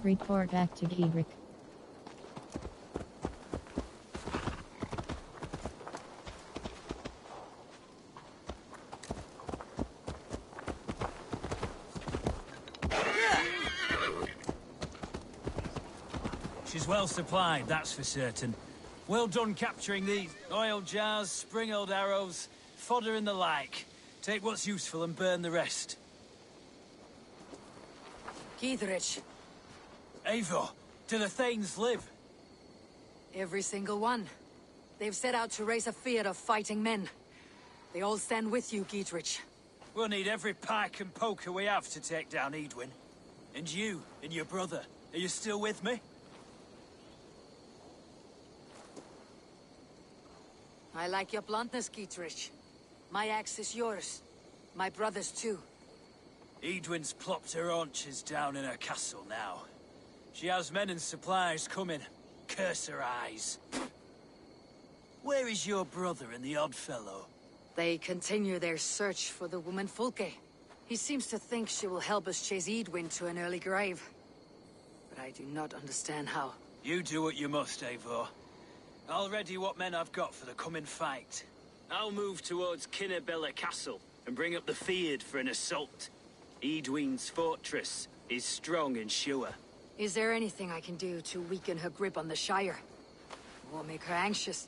Report back to Giedrich. She's well supplied, that's for certain. Well done capturing these oil jars, spring-oiled arrows, fodder and the like. Take what's useful and burn the rest. Giedrich. Eivor, do the Thanes live? Every single one. They've set out to raise a fear of fighting men. They all stand with you, Giedrich. We'll need every pike and poker we have to take down Edwin. And you, and your brother, are you still with me? I like your bluntness, Giedrich. My axe is yours. My brother's too. Edwin's plopped her haunches down in her castle now. She has men and supplies coming. Curse her eyes. Where is your brother and the odd fellow? They continue their search for the woman Fulke. He seems to think she will help us chase Edwin to an early grave. But I do not understand how. You do what you must, Eivor. I'll ready what men I've got for the coming fight. I'll move towards Kinnabella Castle and bring up the Fyrd for an assault. Edwin's fortress is strong and sure. Is there anything I can do to weaken her grip on the Shire? Or make her anxious?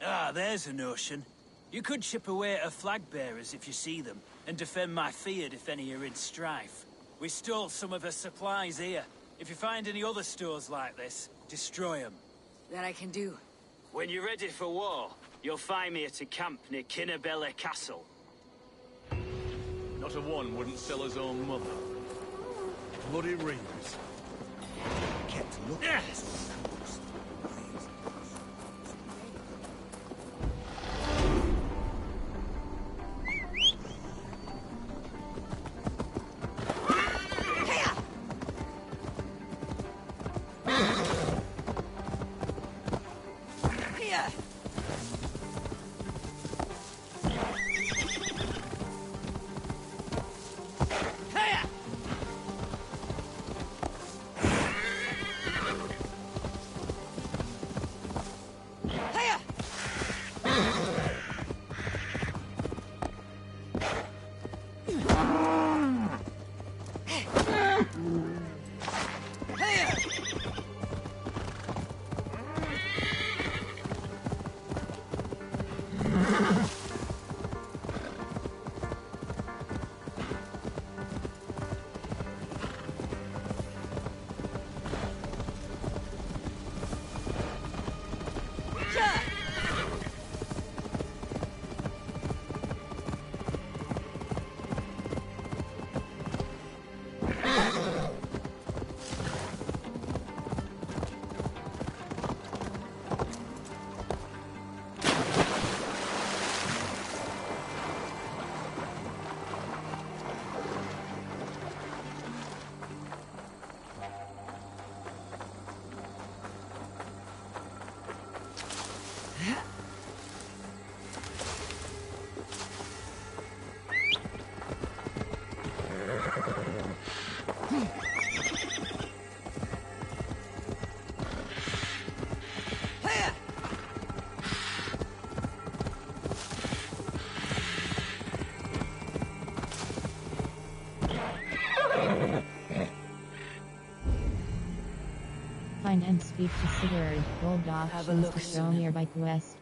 Ah, there's a notion. You could chip away at her flag bearers if you see them, and defend my Fyrd if any are in strife. We stole some of her supplies here. If you find any other stores like this, destroy them. That I can do. When you're ready for war, you'll find me at a camp near Kinnabella Castle. Not a one wouldn't sell his own mother. Bloody rings. Kept looking. Yes! Find and speak to Sigurd. Gold Have a look options to show soon. nearby quest.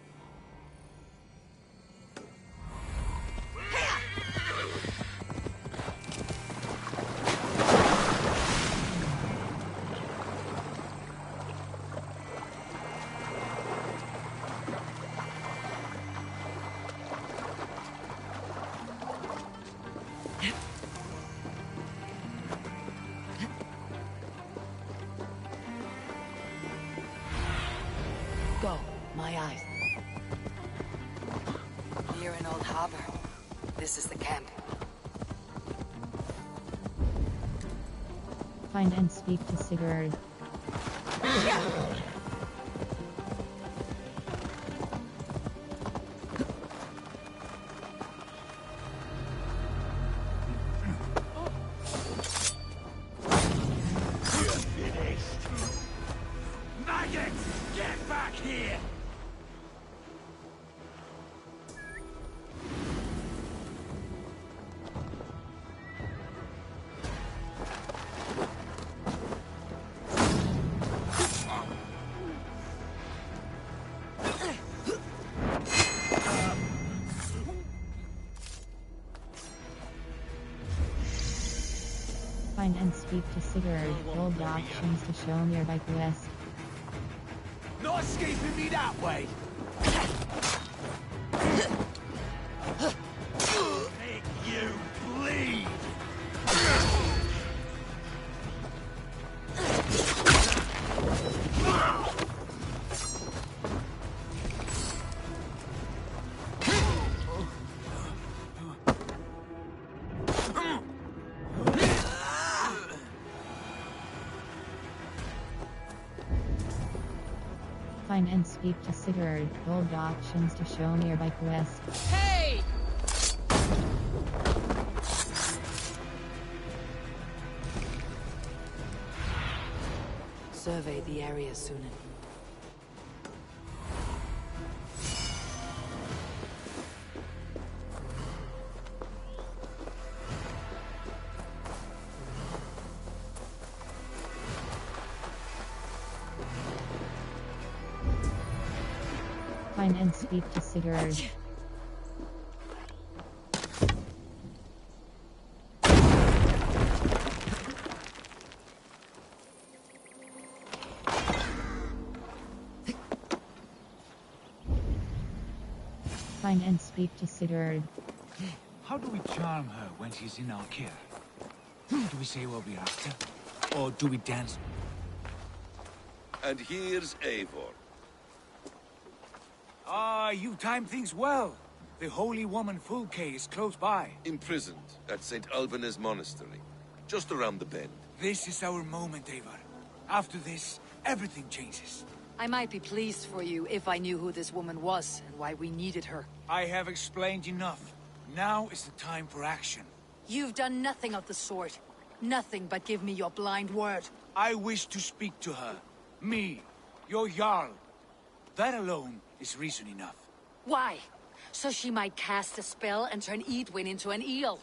Go, my eyes. Near an old harbor. This is the camp. Find and speak to Sigurd. Find and speak to Sigurd. Roll the options to show nearby quest. Not escaping me that way! Make you bleed! Find and speak to Sigurd. Roll the options to show nearby quest. Hey! Survey the area, Sunan. Find and speak to Sigurd. Find and speak to Sigurd. How do we charm her when she's in our care? Do we say what we're after? Or do we dance? And here's Eivor. Ah, you timed things well. The holy woman Fulke is close by. Imprisoned at St. Alban's Monastery, just around the bend. This is our moment, Eivor. After this, everything changes. I might be pleased for you if I knew who this woman was and why we needed her. I have explained enough. Now is the time for action. You've done nothing of the sort. Nothing but give me your blind word. I wish to speak to her. Me, your Jarl. That alone is reason enough. Why? So she might cast a spell and turn Edwin into an eel.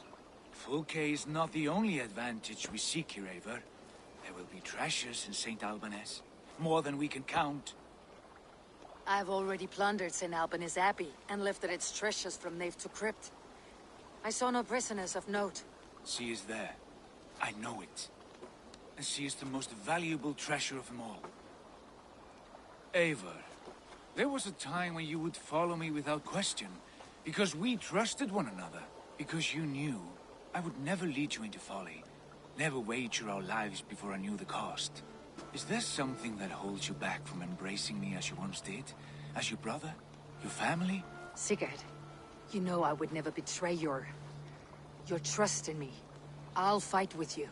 Fulke is not the only advantage we seek here, Eivor. There will be treasures in St. Alban's. More than we can count. I've already plundered St. Alban's Abbey and lifted its treasures from nave to crypt. I saw no prisoners of note. She is there. I know it. And she is the most valuable treasure of them all. Eivor, there was a time when you would follow me without question, because we trusted one another, because you knew I would never lead you into folly, never wager our lives before I knew the cost. Is there something that holds you back from embracing me as you once did? As your brother? Your family? Sigurd, you know I would never betray your trust in me. I'll fight with you.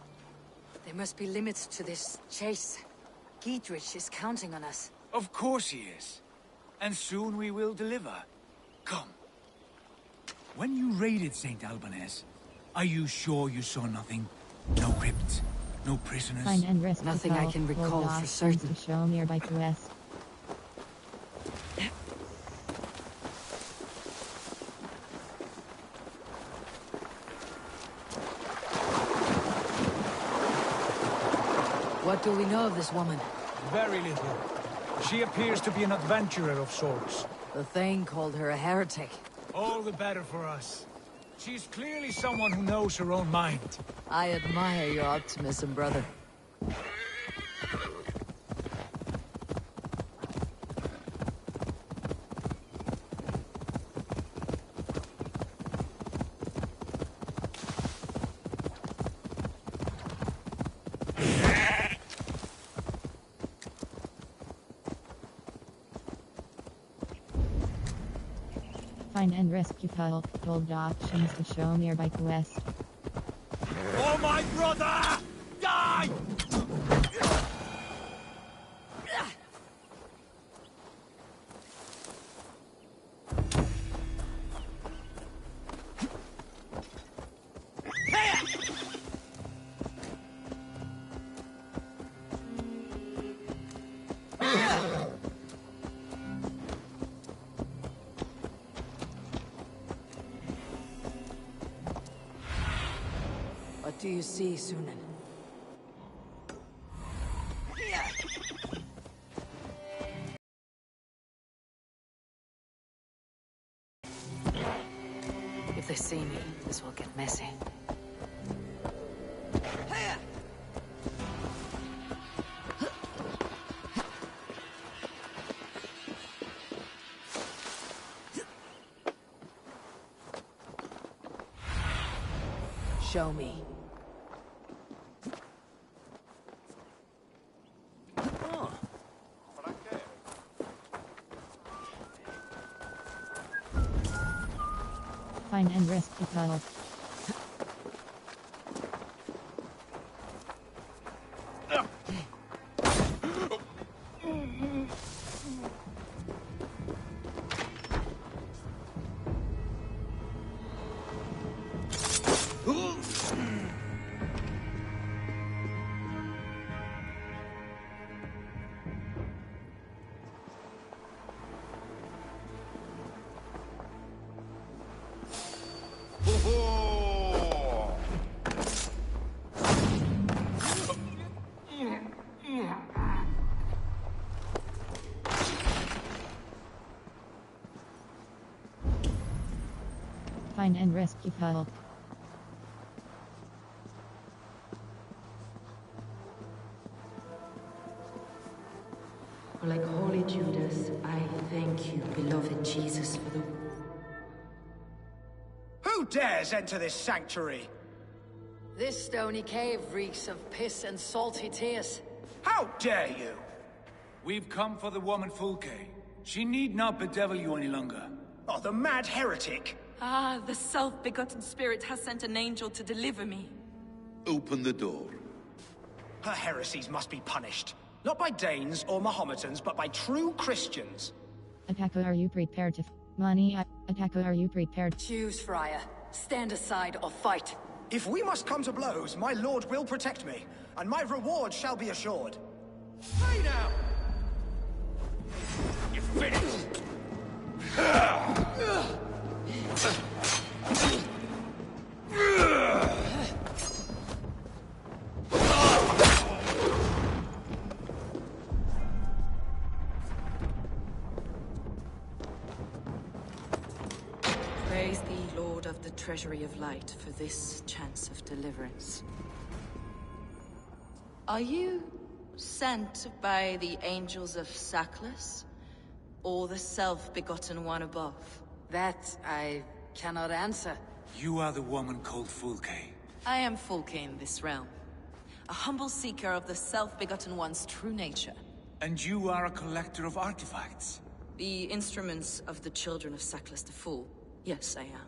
There must be limits to this chase. Giedrich is counting on us. Of course he is. And soon we will deliver. Come. When you raided St. Alban's, are you sure you saw nothing? No crypt? No prisoners? Find and rescue Nothing I can recall Roll the for options certain. to show nearby quest. What do we know of this woman? Very little. She appears to be an adventurer of sorts. The Thane called her a heretic. All the better for us. She's clearly someone who knows her own mind. I admire your optimism, brother. Find and rescue Cull. Roll the options to show nearby quest. Oh, my brother! Die! What do you see, Sunan? If they see me, this will get messy. Show me. Find and rescue tunnel. Find and rescue tunnel. Like Holy Judas, I thank you, beloved Jesus, for the... Who dares enter this sanctuary? This stony cave reeks of piss and salty tears. How dare you? We've come for the woman Fulke. She need not bedevil you any longer. Oh, the mad heretic! Ah, the self-begotten spirit has sent an angel to deliver me. Open the door. Her heresies must be punished. Not by Danes or Mahometans, but by true Christians. Attacker, are you prepared to money? Attacker, are you prepared? Choose, Friar. Stand aside or fight. If we must come to blows, my lord will protect me, and my reward shall be assured. Hey now! You're finished! Praise thee, Lord of the Treasury of Light, for this chance of deliverance. Are you sent by the angels of Sackless, or the self-begotten one above? That I cannot answer. You are the woman called Fulke. I am Fulke in this realm, a humble seeker of the self-begotten one's true nature. And you are a collector of artifacts. The instruments of the children of Sackless the Fool. Yes, I am.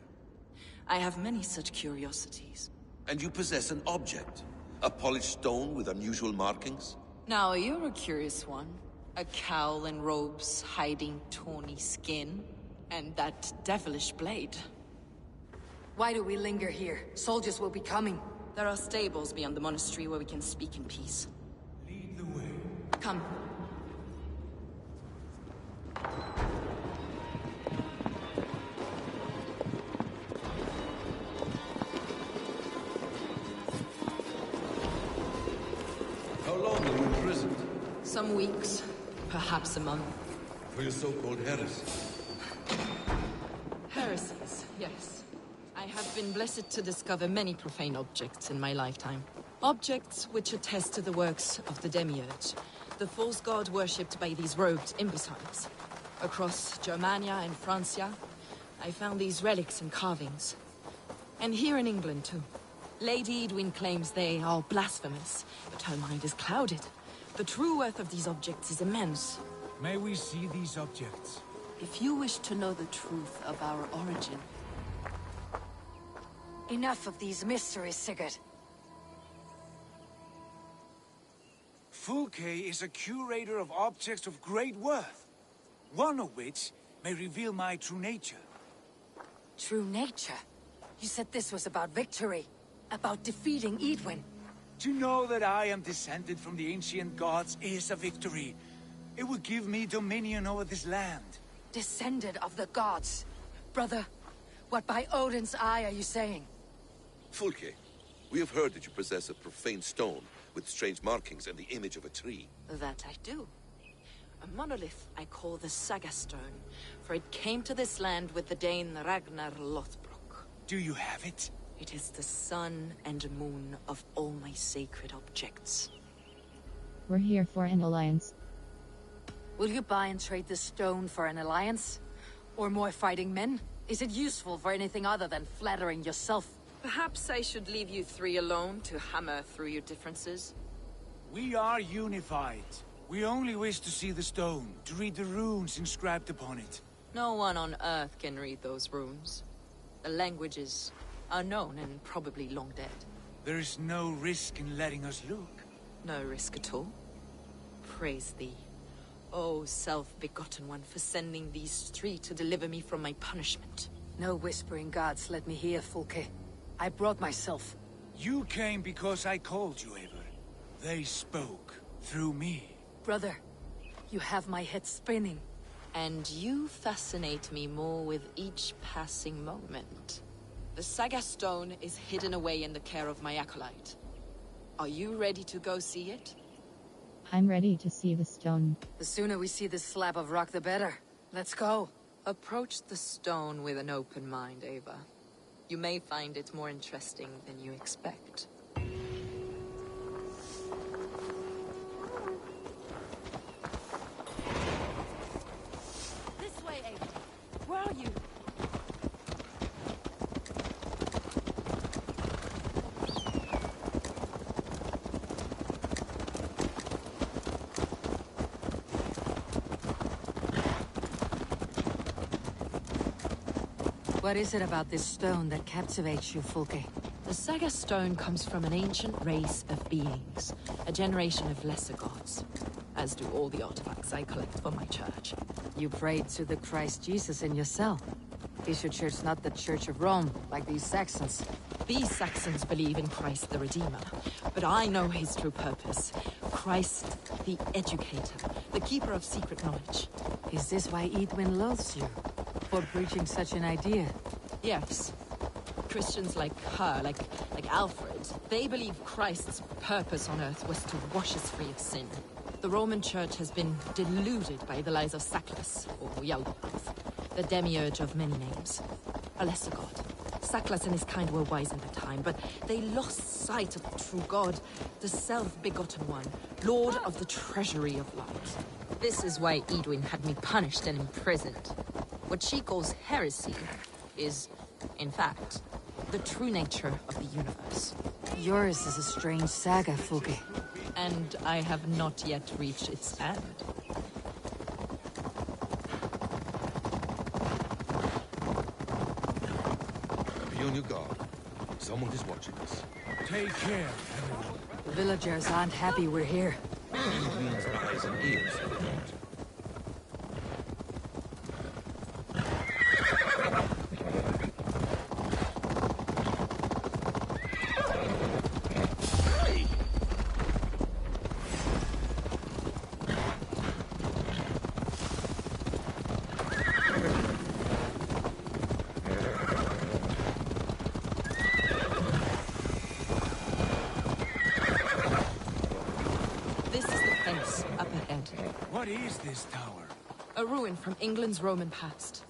I have many such curiosities. And you possess an object. A polished stone with unusual markings? Now, you're a curious one. A cowl and robes hiding tawny skin. And that devilish blade. Why do we linger here? Soldiers will be coming. There are stables beyond the monastery where we can speak in peace. Lead the way. Come. How long were you imprisoned? Some weeks, perhaps a month. For your so-called heresy? Heresies, yes. I have been blessed to discover many profane objects in my lifetime. Objects which attest to the works of the Demiurge, the false god worshipped by these robed imbeciles. Across Germania and Francia, I found these relics and carvings. And here in England, too. Lady Edwin claims they are blasphemous, but her mind is clouded. The true worth of these objects is immense. May we see these objects? If you wish to know the truth of our origin... Enough of these mysteries, Sigurd. Fulke is a curator of objects of great worth, one of which may reveal my true nature. True nature? You said this was about victory. About defeating Edwin. To know that I am descended from the ancient gods is a victory. It will give me dominion over this land. Descended of the gods. Brother, what by Odin's eye are you saying? Fulke, we have heard that you possess a profane stone with strange markings and the image of a tree. That I do. A monolith I call the Saga Stone, for it came to this land with the Dane Ragnar Lothbrok. Do you have it? It is the sun and moon of all my sacred objects. We're here for an alliance. Will you buy and trade this stone for an alliance? Or more fighting men? Is it useful for anything other than flattering yourself? Perhaps I should leave you three alone to hammer through your differences. We are unified. We only wish to see the stone, to read the runes inscribed upon it. No one on Earth can read those runes. The language is unknown and probably long dead. There is no risk in letting us look. No risk at all. Praise thee, O self-begotten one, for sending these three to deliver me from my punishment. No whispering gods let me hear, Fulke. I brought myself. You came because I called you, Eivor. They spoke through me. Brother, you have my head spinning. And you fascinate me more with each passing moment. The Saga Stone is hidden away in the care of my acolyte. Are you ready to go see it? I'm ready to see the stone. The sooner we see this slab of rock, the better. Let's go. Approach the stone with an open mind, Ava. You may find it more interesting than you expect. This way, Ava. Where are you? What is it about this stone that captivates you, Fulke? The Saga Stone comes from an ancient race of beings, a generation of lesser gods, as do all the artifacts I collect for my church. You prayed to the Christ Jesus in your cell. Is your church not the Church of Rome, like these Saxons? These Saxons believe in Christ the Redeemer, but I know his true purpose. Christ the Educator, the keeper of secret knowledge. Is this why Edwin loathes you? For preaching such an idea? Yes. Christians like her, like Alfred, they believe Christ's purpose on Earth was to wash us free of sin. The Roman Church has been deluded by the lies of Saklas, or Yaldabaoth, the demiurge of many names. A lesser god. Saklas and his kind were wise in their time, but they lost sight of the true god, the self-begotten one, lord of the treasury of light. This is why Edwin had me punished and imprisoned. What she calls heresy is, in fact, the true nature of the universe. Yours is a strange saga, Fulke. And I have not yet reached its end. Be on your guard. Someone is watching us. Take care, everyone. The villagers aren't happy we're here. Edwin's eyes and ears are not. What is this tower? A ruin from England's Roman past.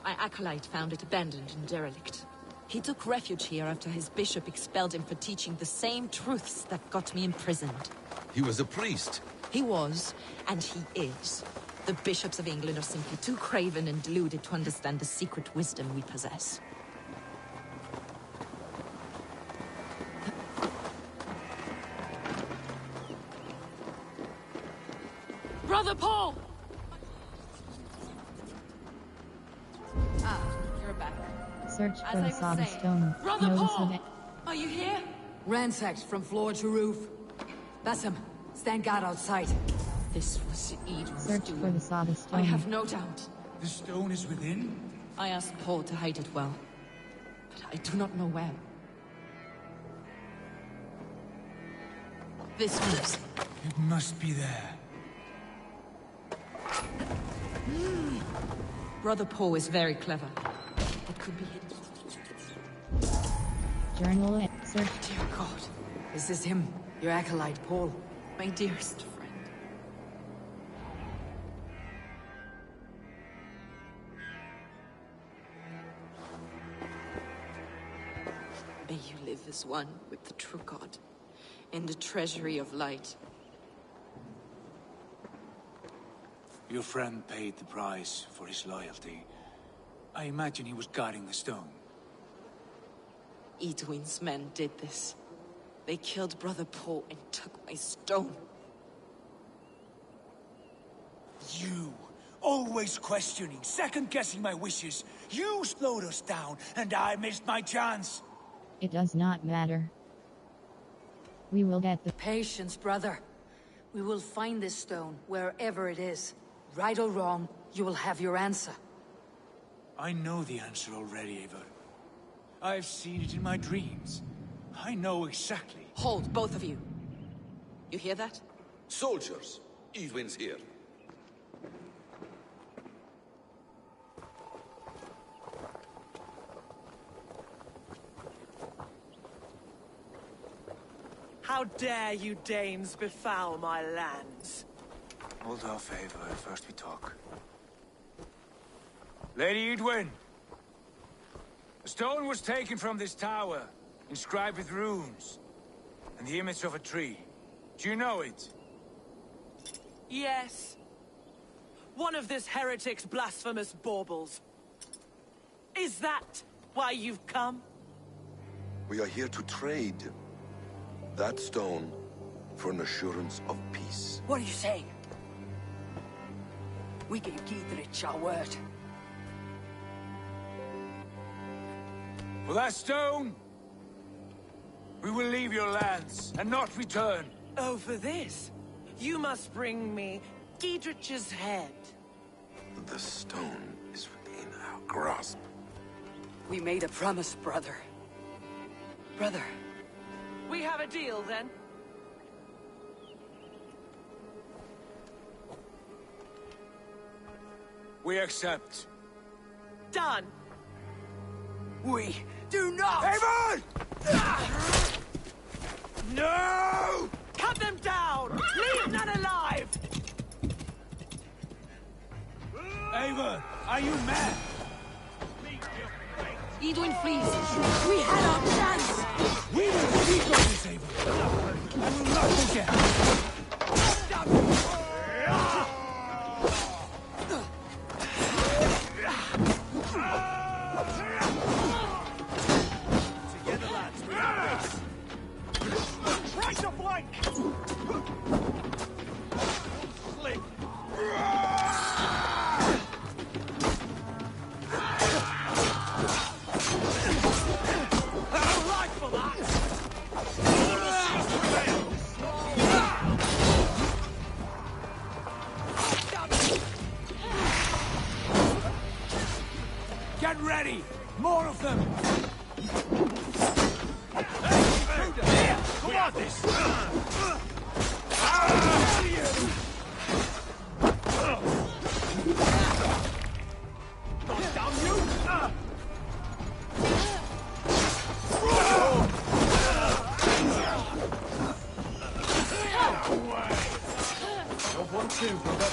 My acolyte found it abandoned and derelict. He took refuge here after his bishop expelled him for teaching the same truths that got me imprisoned. He was a priest. He was, and he is. The bishops of England are simply too craven and deluded to understand the secret wisdom we possess. Brother Paul! Ah, you're back. Search for As the I was Saga saying, Stone. Brother Notice Paul! of it. Are you here? Ransacked from floor to roof. Bassam, stand guard outside. This was Edwin's Search for doing. the Saga Stone. I have no doubt. The stone is within? I asked Paul to hide it well, but I do not know where. This was. It must be there. Brother Paul is very clever. It could be hidden. Journal it. Search. Dear God, Is this him, your acolyte, Paul? my dearest friend. May you live as one with the true God, in the treasury of light. Your friend paid the price for his loyalty. I imagine he was guarding the stone. Edwin's men did this. They killed Brother Paul and took my stone. You, always questioning, second-guessing my wishes. You slowed us down, and I missed my chance. It does not matter. We will get the... Patience, brother. We will find this stone, wherever it is. Right or wrong, you will have your answer. I know the answer already, Eivor. I've seen it in my dreams. I know exactly. Hold, both of you. You hear that? Soldiers, Edwin's here. How dare you Danes befoul my lands? Hold off, Eivor. First we talk. Lady Edwin! A stone was taken from this tower, inscribed with runes, and the image of a tree. Do you know it? Yes. One of this heretic's blasphemous baubles. Is that why you've come? We are here to trade that stone for an assurance of peace. What are you saying? We gave Giedrich our word. For that stone, we will leave your lands and not return. Oh, for this? You must bring me Giedrich's head. The stone is within our grasp. We made a promise, brother. Brother. We have a deal, then? We accept. Done! We do not! Eivor! No! Cut them down! Leave none alive! Eivor, are you mad? Edwin, please! We had our chance! We will speak on this, Eivor. I will not forget. Together, lads, we have this! Right to flank! Slick! Right for that! Get ready! More of them! Come on, this! Not down you! Don't want to, brother.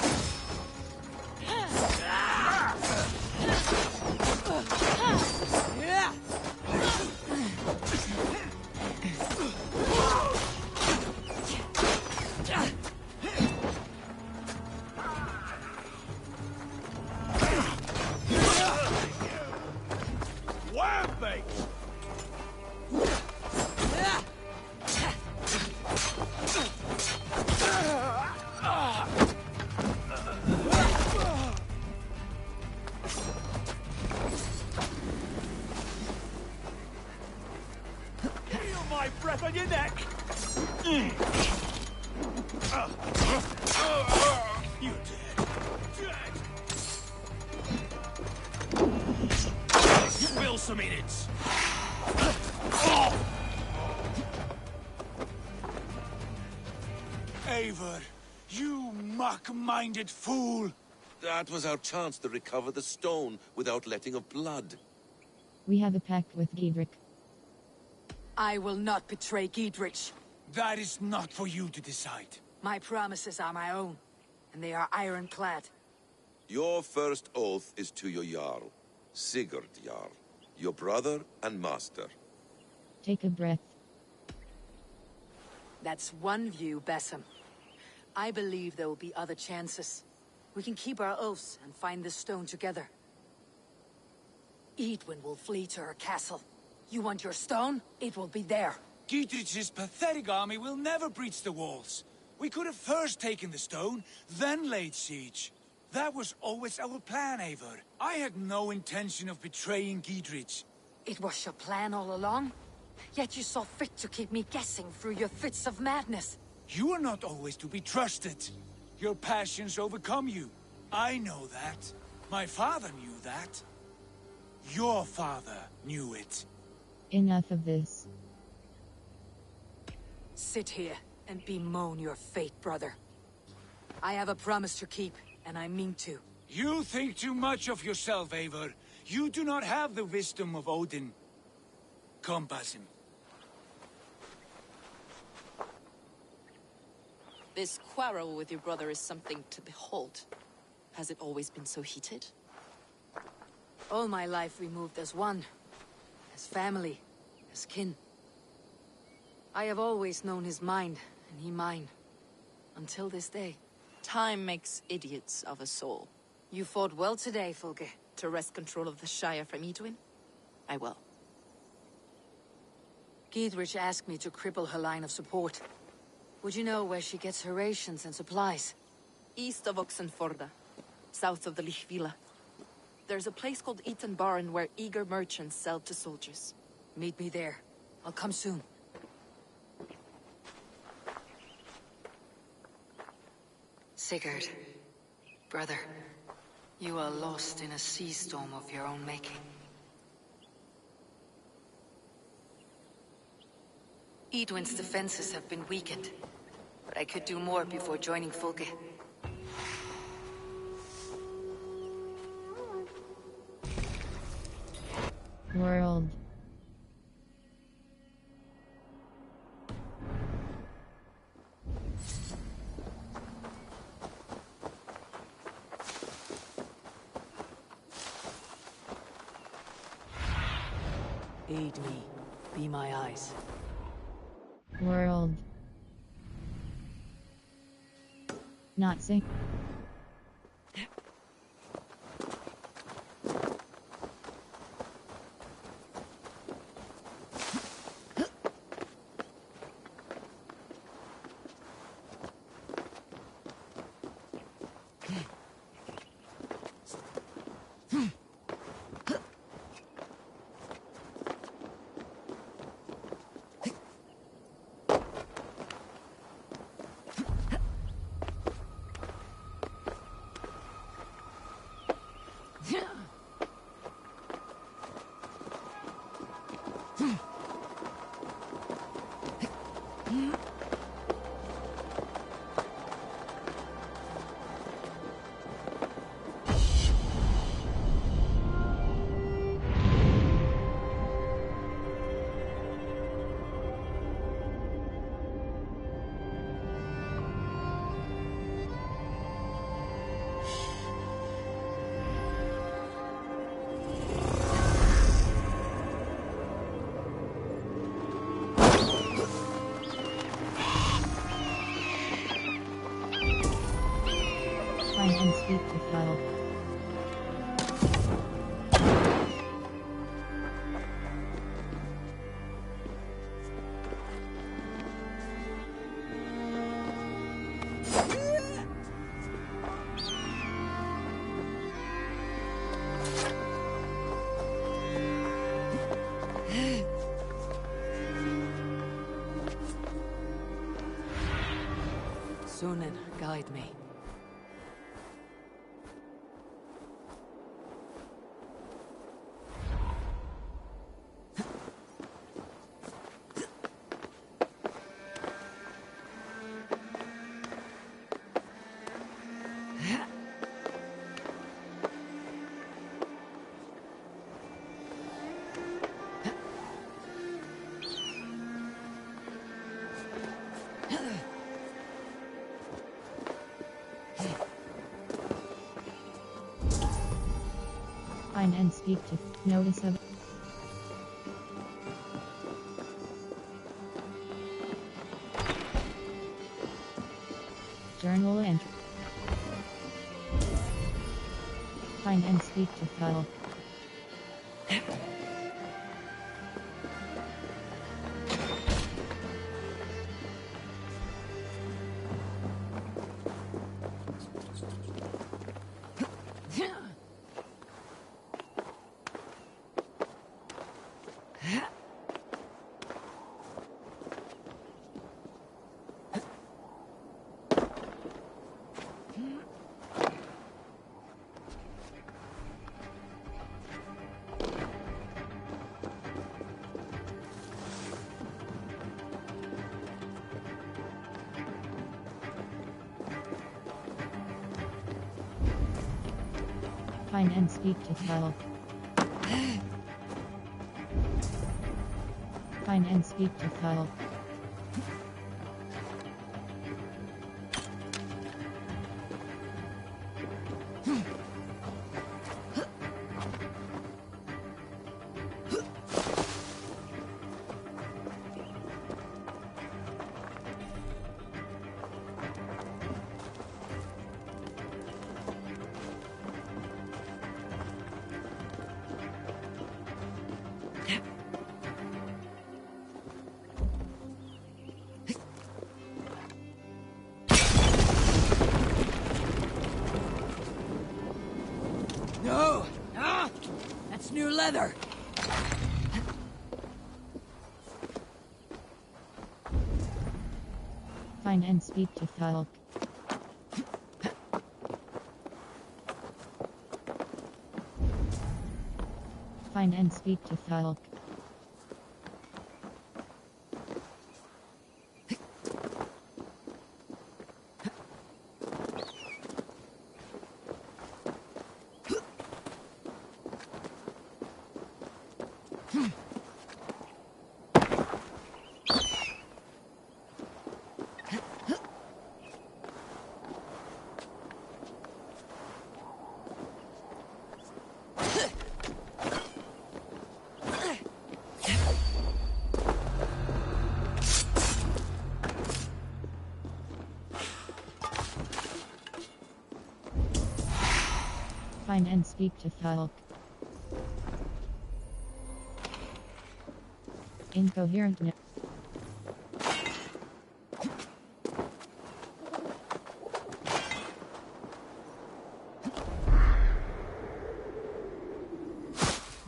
Wham, mate! Feel my breath on your neck! You're dead. Dead! Spill some in it! Eivor, you mock-minded fool! That was our chance to recover the stone without letting of blood. We have a pact with Giedrich. I will not betray Giedrich. That is not for you to decide. My promises are my own, and they are ironclad. Your first oath is to your Jarl, Sigurd Jarl, your brother and master. Take a breath. That's one view, Basim. I believe there will be other chances. We can keep our oaths and find this stone together. Edwin will flee to her castle. You want your stone? It will be there. Dietrich's pathetic army will never breach the walls. We could have first taken the stone, then laid siege. That was always our plan, Eivor. I had no intention of betraying Dietrich. It was your plan all along? Yet you saw fit to keep me guessing through your fits of madness. You are not always to be trusted. Your passions overcome you. I know that. My father knew that. Your father knew it. Enough of this. Sit here and bemoan your fate, brother. I have a promise to keep, and I mean to. You think too much of yourself, Eivor. You do not have the wisdom of Odin. Come, Basim. This quarrel with your brother is something to behold. Has it always been so heated? All my life we moved as one. As family. As kin. I have always known his mind, and he mine. Until this day. Time makes idiots of us all. You fought well today, Fulke. To wrest control of the Shire from Edwin? I will. Giedrich asked me to cripple her line of support. Would you know where she gets her rations and supplies? East of Oxenforda. South of the Lichvila. There's a place called Eaton Barn where eager merchants sell to soldiers. Meet me there. I'll come soon. Sigurd. Brother. You are lost in a sea storm of your own making. Edwin's defenses have been weakened, but I could do more before joining Fulke. World. Aid me. Be my eyes. World. Not sing. Find and speak to Kyle. Sunan, guide me. Find and speak to notice of journal entry. Find and speak to Kyle. Find and speak to Tel. Find and speak to Tel. No! Ah! That's new leather! Find and speak to Tel. Find and speak to Tel. Find and speak to Falk. Incoherent.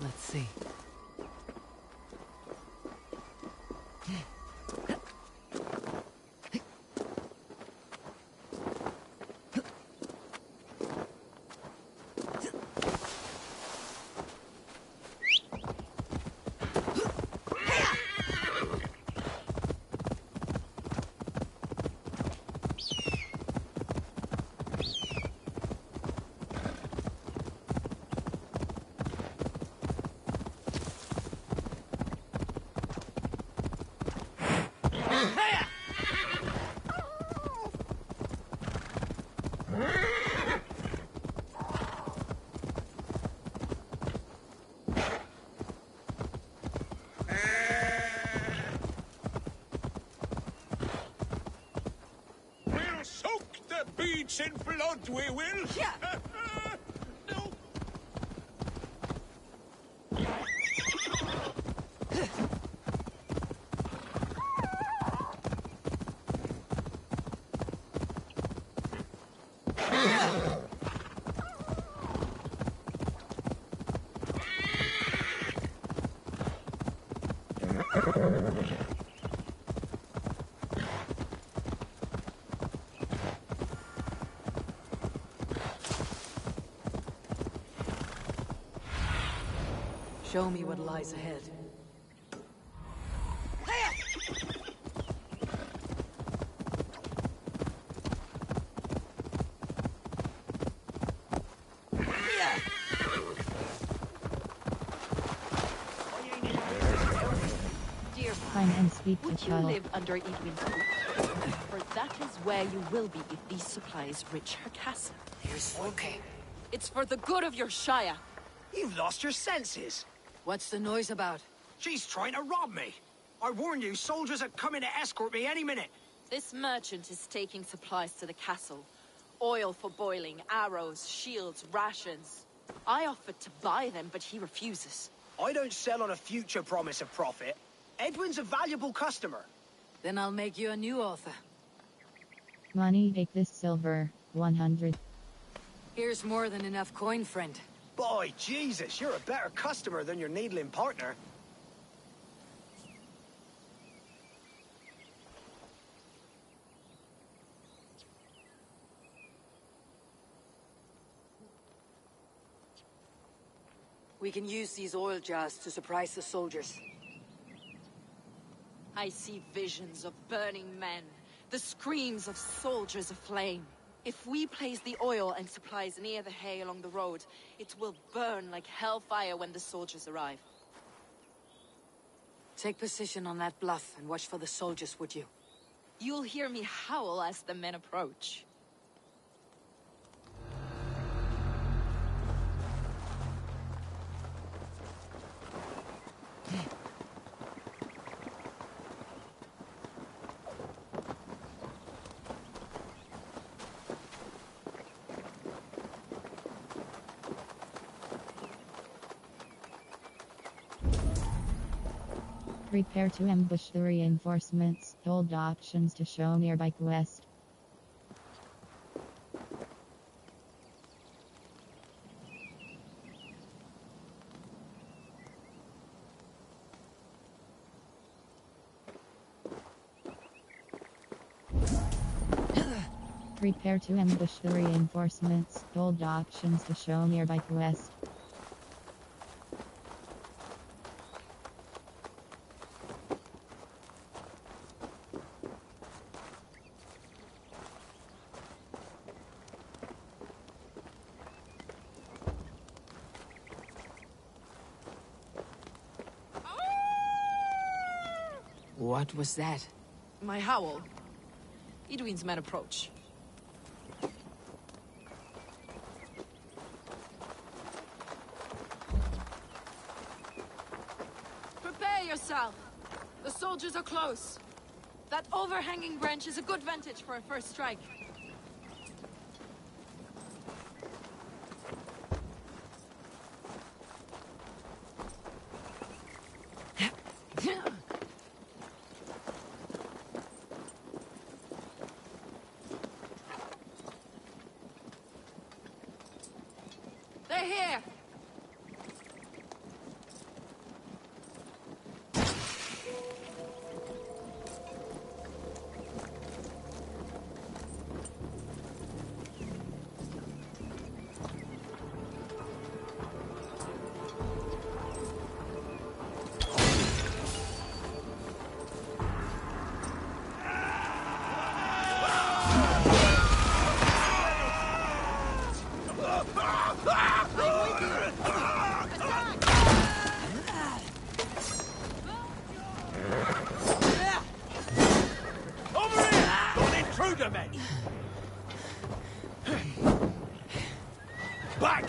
Let's see. We'll soak the beach in blood, we will! Yeah. No. Show me what lies ahead. Dear Find and speak to would you Falk. live under Edwin's roof? For that is where you will be if these supplies reach her castle. Here's Folke. It's for the good of your Shire. You've lost your senses. What's the noise about? She's trying to rob me. I warned you, soldiers are coming to escort me any minute. This merchant is taking supplies to the castle. Oil for boiling, arrows, shields, rations. I offered to buy them, but he refuses. I don't sell on a future promise of profit. Edwin's a valuable customer. Then I'll make you a new author. Money, take this silver. 100. Here's more than enough coin, friend. Boy, Jesus, you're a better customer than your needling partner. We can use these oil jars to surprise the soldiers. I see visions of burning men, the screams of soldiers aflame. If we place the oil and supplies near the hay along the road, it will burn like hellfire when the soldiers arrive. Take position on that bluff and watch for the soldiers, would you? You'll hear me howl as the men approach. Prepare to ambush the reinforcements. Hold options to show nearby quest. Prepare to ambush the reinforcements. Hold options to show nearby quest. What was that? My howl. Edwin's men approach. Prepare yourself! The soldiers are close. That overhanging branch is a good vantage for a first strike. They're here! Back!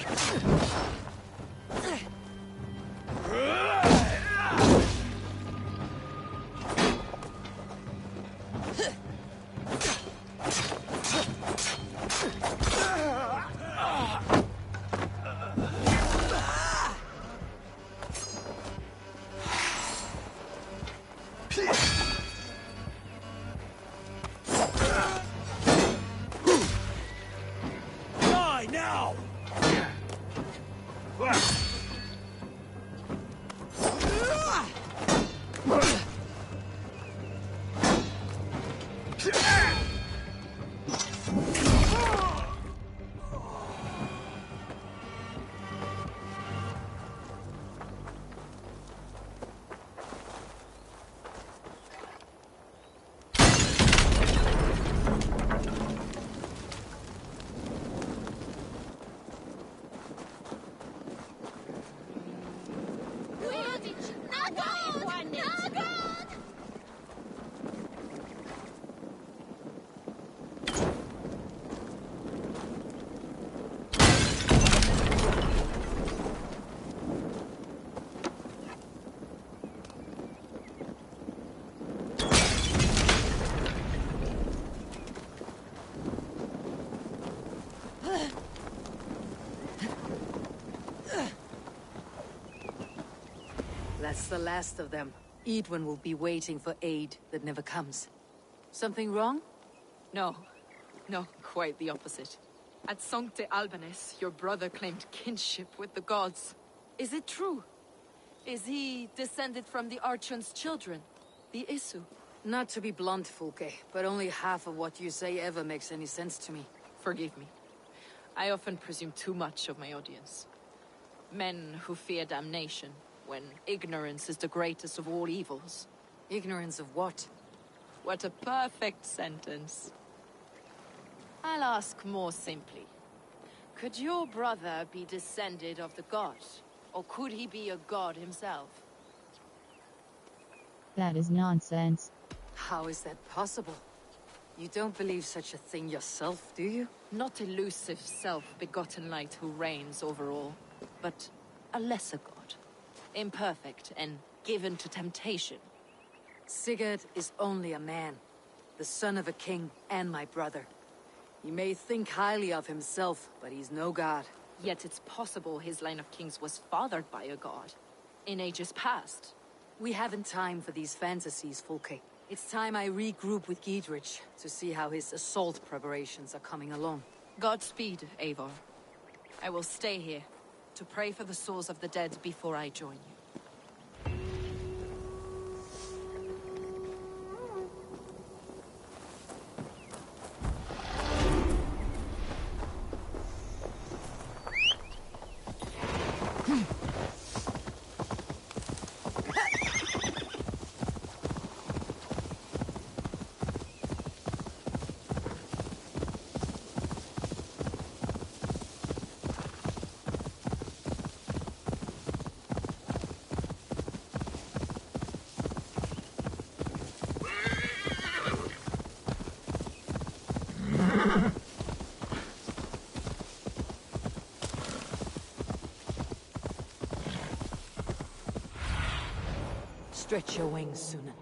Die now! That's the last of them. Edwin will be waiting for aid that never comes. Something wrong? No. No, quite the opposite. At Sancte Albanes, your brother claimed kinship with the gods. Is it true? Is he descended from the Archon's children, the Isu? Not to be blunt, Fulke, but only half of what you say ever makes any sense to me. Forgive me. I often presume too much of my audience. Men who fear damnation, when ignorance is the greatest of all evils. Ignorance of what? What a perfect sentence. I'll ask more simply. Could your brother be descended of the gods? Or could he be a god himself? That is nonsense. How is that possible? You don't believe such a thing yourself, do you? Not elusive self-begotten light who reigns over all, but a lesser god. Imperfect and given to temptation. Sigurd is only a man, the son of a king and my brother. He may think highly of himself, but he's no god. Yet it's possible his line of kings was fathered by a god. In ages past. We haven't time for these fantasies, Fulke. It's time I regroup with Giedrich to see how his assault preparations are coming along. Godspeed, Eivor. I will stay here to pray for the souls of the dead before I join you. Stretch your wings, Sunan.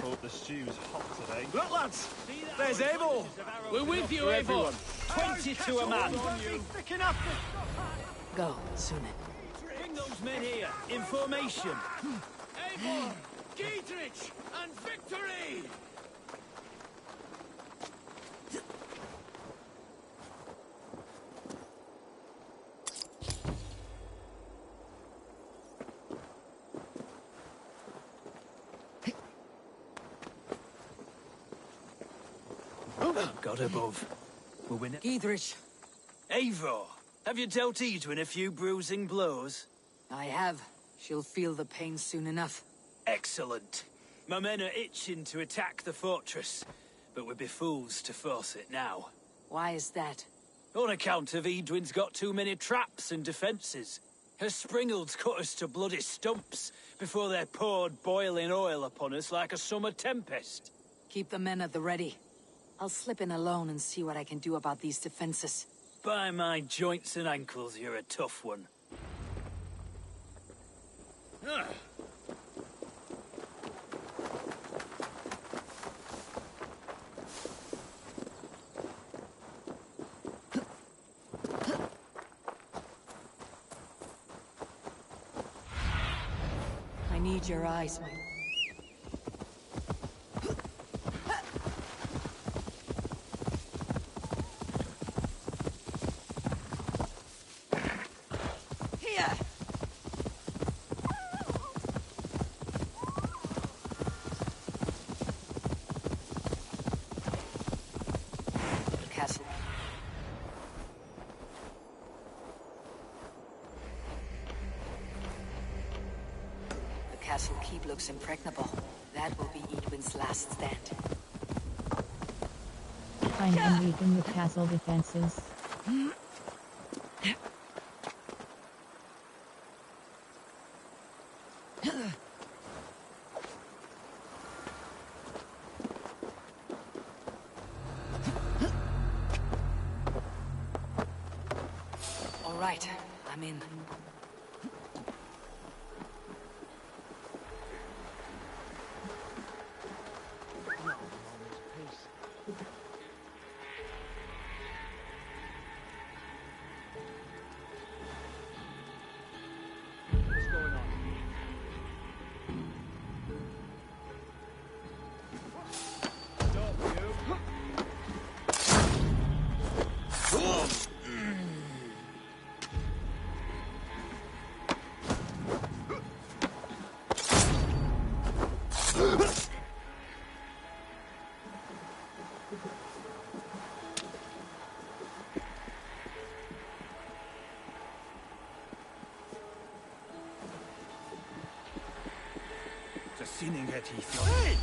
Hope the stew's hot today. Look, lads! There's Abel! We're with you, Eivor! 20 to a man! Go, Sunan. Bring those men here, in formation! Eivor! Giedrich! And victory! God above. We'll win it. Giedrich, Eivor, have you dealt Edwin a few bruising blows? I have. She'll feel the pain soon enough. Excellent. My men are itching to attack the fortress, but we'd be fools to force it now. Why is that? On account of Edwin's got too many traps and defences. Her springalds cut us to bloody stumps before they poured boiling oil upon us like a summer tempest. Keep the men at the ready. I'll slip in alone and see what I can do about these defenses. By my joints and ankles, you're a tough one. I need your eyes, my... Castle. The castle keep looks impregnable. That will be Edwin's last stand. Find and weaken the castle defenses. All right, I'm in. What's going on? Stop, you! the sinning at Hey!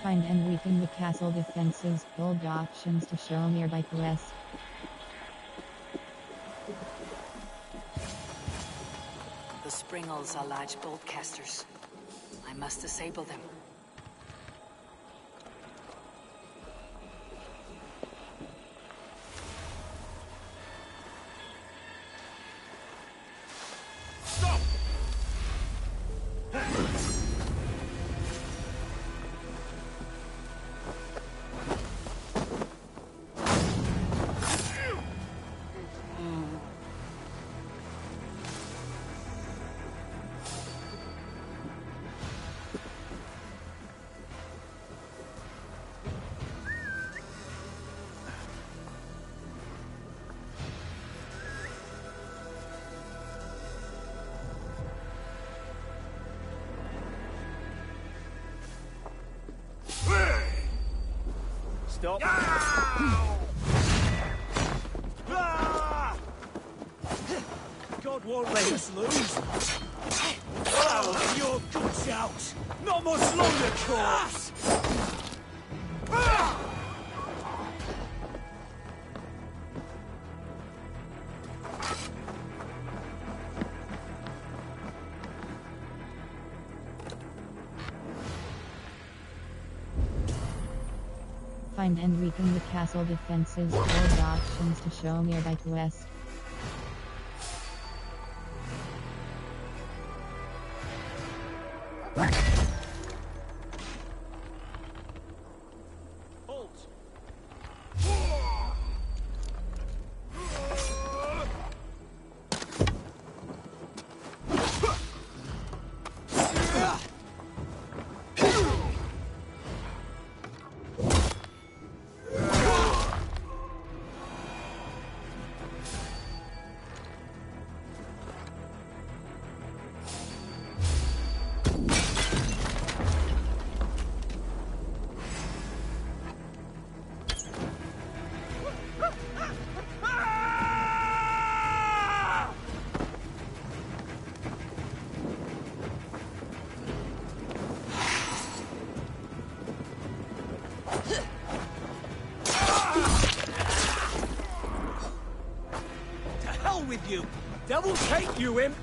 Find and weaken the castle defenses. Build options to show nearby quest. The Springals are large bolt casters. I must disable them. Stop. God won't let us lose. Oh, your guts out. Not much longer, corpse. Find and weaken the castle defenses. Build options to show nearby quest. With you. Devil take you, imp!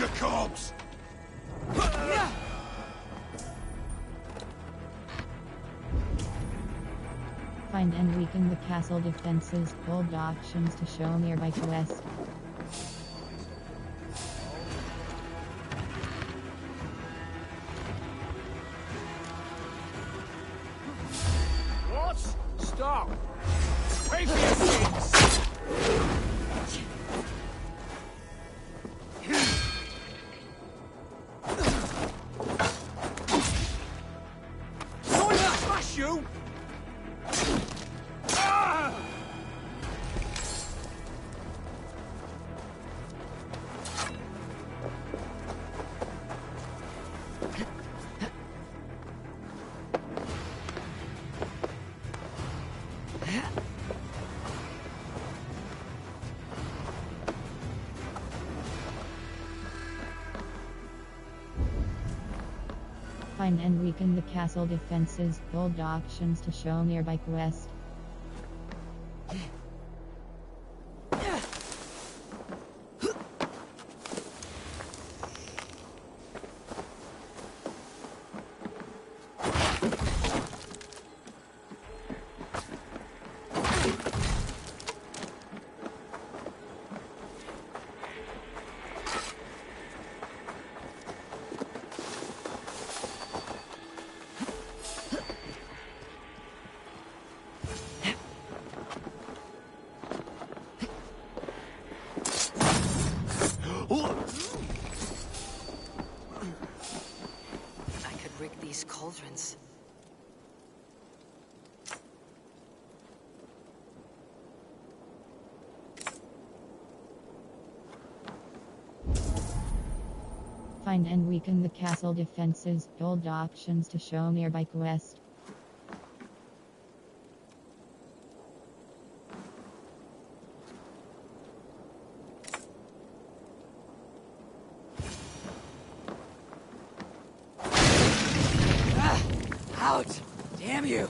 Your corpse! Find and weaken the castle defenses. Build options to show nearby quest. What? Stop! Pay for your sins! Sorry to smash you! Find and weaken the castle defenses. Build options to show nearby quest. these cauldrons. Find and weaken the castle defenses. Gold auctions to show nearby quest. Out! Damn you!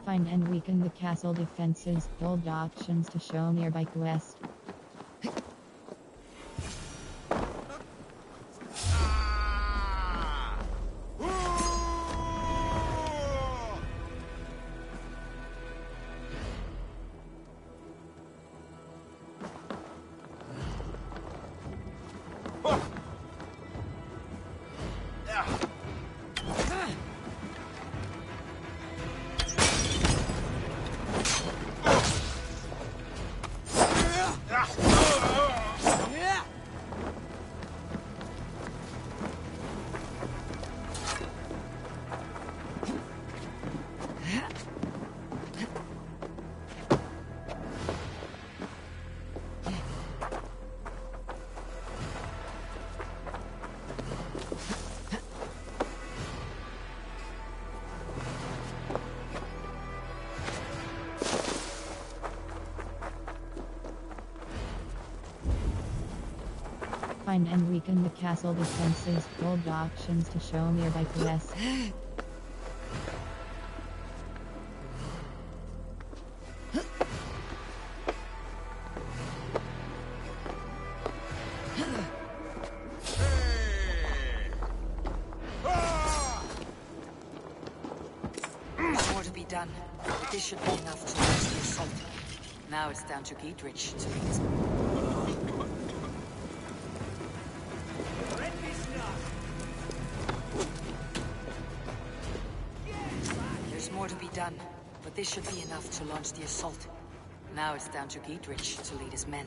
Find and weaken the castle defenses. Gold auctions to show nearby quest. Find and weaken the castle defenses. Gold auctions to show nearby quest. There's more to be done. This should be enough to launch the assault. Now it's down to Giedrich to lead his... There's more to be done, but this should be enough to launch the assault. Now it's down to Giedrich to lead his men.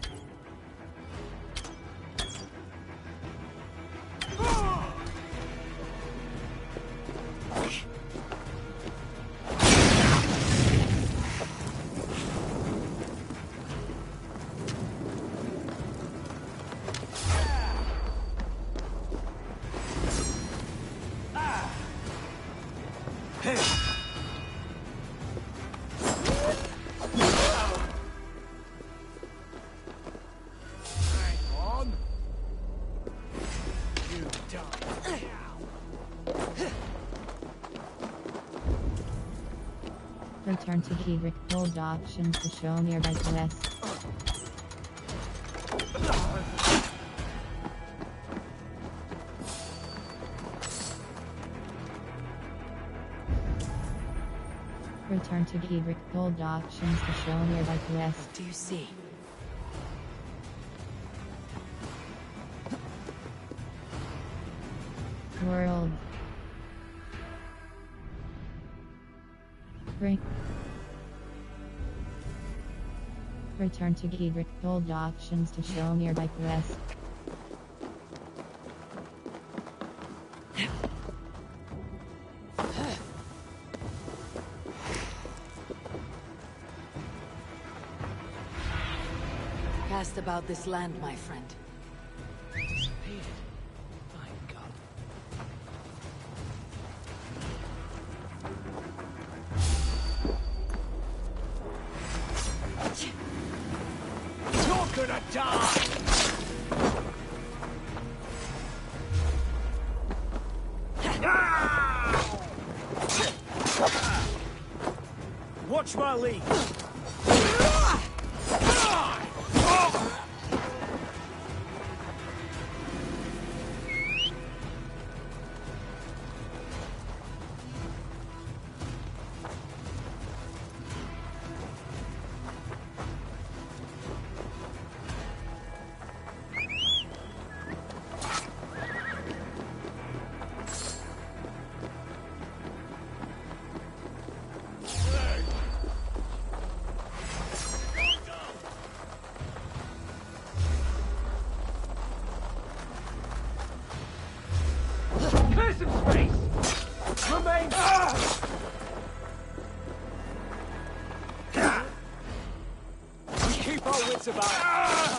Return to Giedrich. Gold auctions to show nearby quest. Return to Giedrich. Gold auctions to show nearby quest. What do you see? World. Return to Giedrich. Gold auctions to show nearby quest. Cast about this land, my friend. Disappeared. My God. You're gonna die! Watch my lead. Clear some space! Remain... We keep our wits about.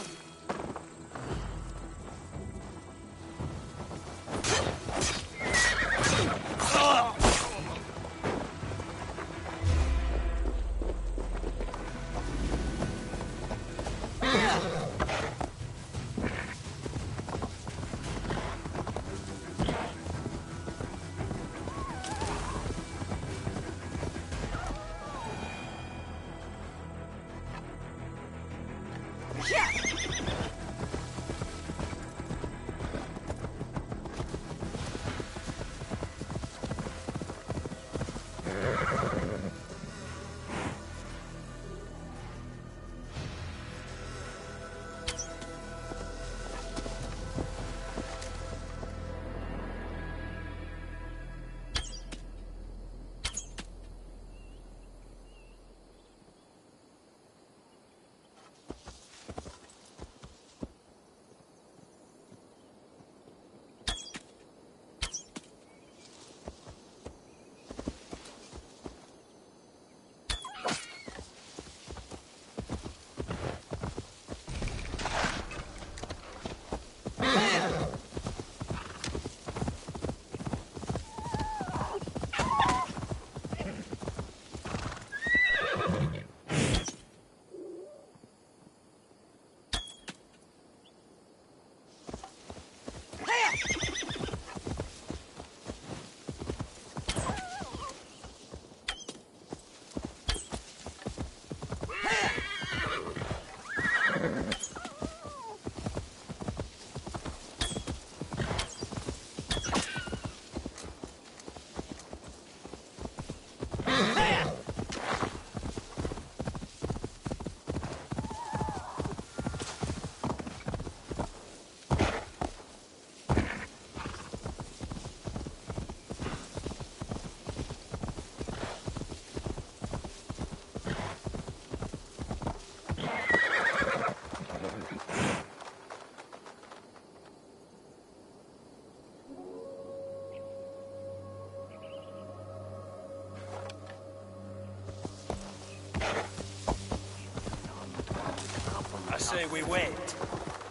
I say we wait.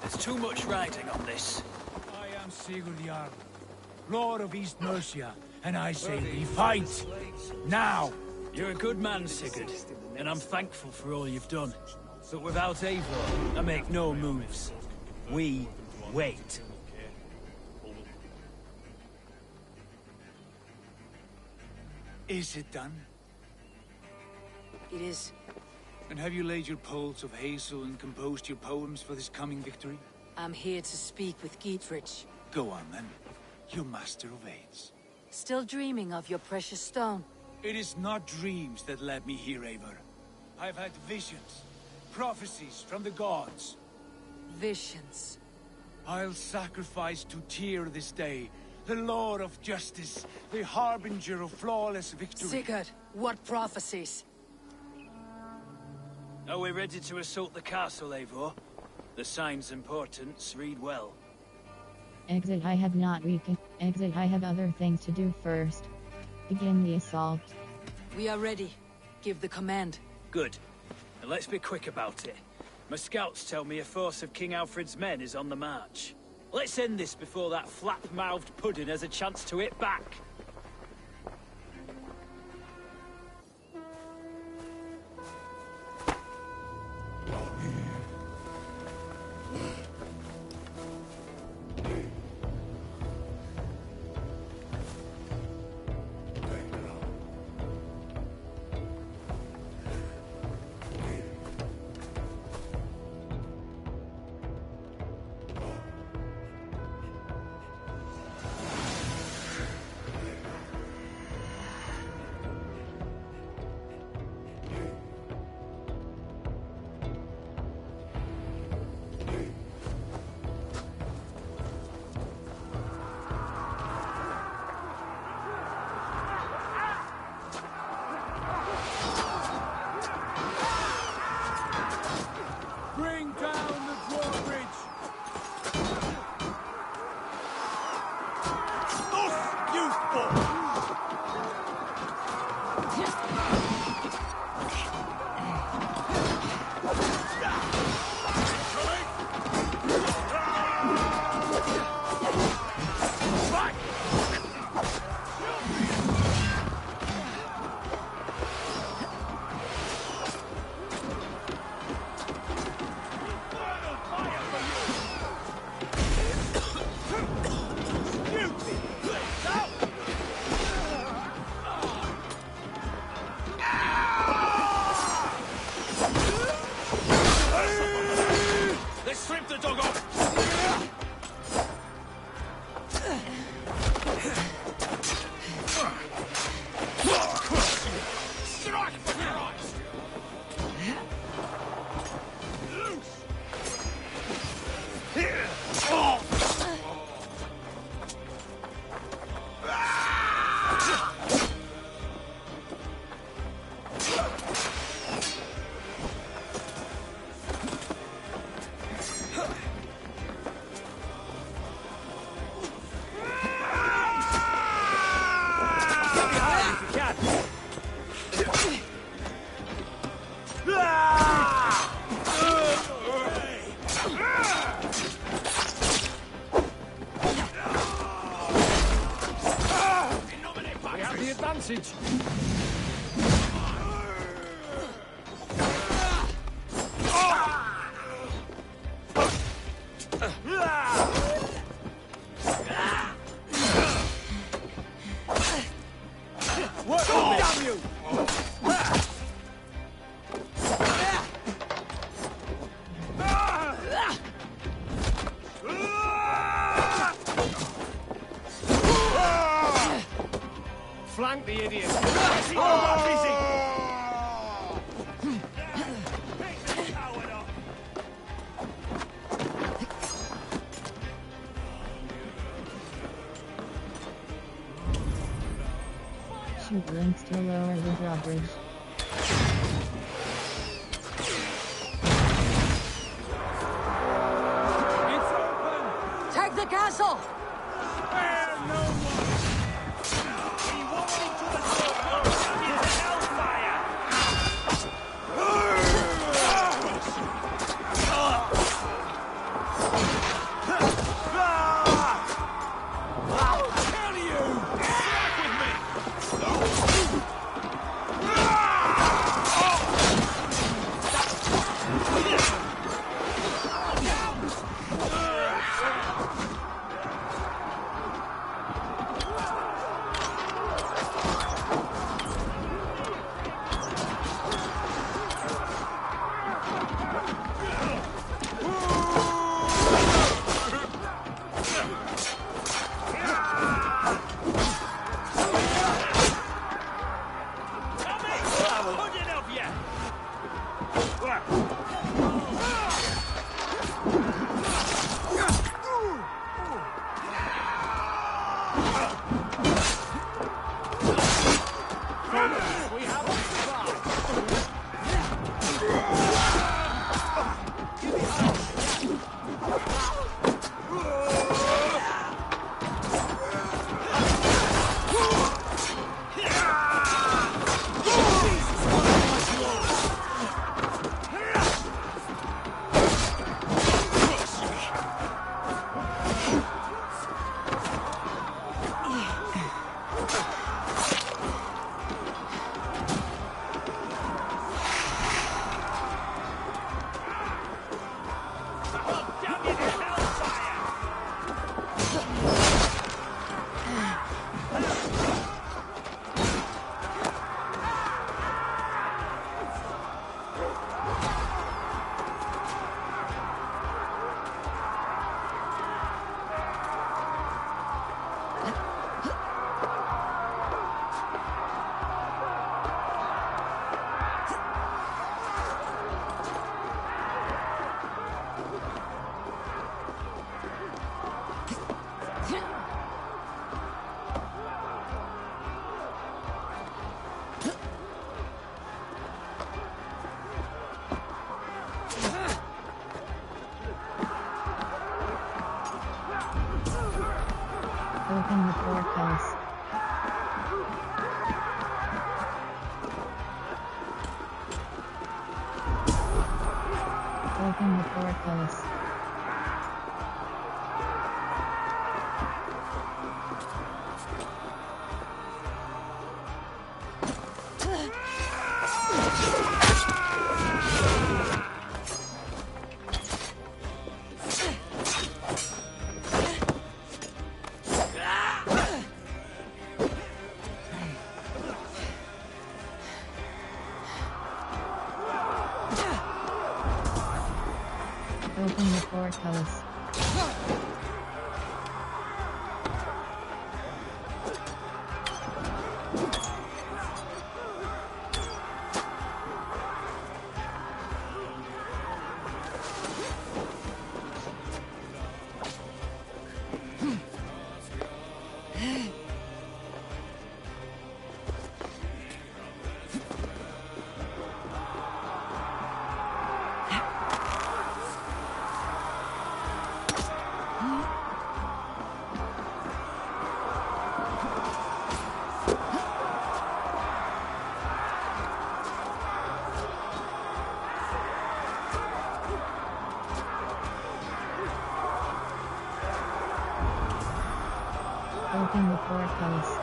There's too much riding on this. I am Sigurd Jarl, Lord of East Mercia, and I say we fight! Now! You're a good man, Sigurd, and I'm thankful for all you've done. But without Eivor, I make no moves. We wait. Is it done? It is. And have you laid your poles of hazel and composed your poems for this coming victory? I'm here to speak with Dietrich. Go on then, you master of aids. Still dreaming of your precious stone? It is not dreams that led me here, Eivor. I've had visions, prophecies from the gods. Visions. I'll sacrifice to Tyr this day, the Lord of Justice, the harbinger of flawless victory. Sigurd, what prophecies? Are we ready to assault the castle, Eivor? The sign's importance, read well. Exit, I have not weakened. Exit, I have other things to do first. Begin the assault. We are ready. Give the command. Good. And let's be quick about it. My scouts tell me a force of King Alfred's men is on the march. Let's end this before that flap-mouthed pudding has a chance to hit back. Let's strip the dog off! Strike for Christ! Advantage. What? Oh, damn you! Flank the idiot. Shoot links to lower the drawbridge. Take the castle! Open the portcullis. Open the portcullis. Open the portcullis.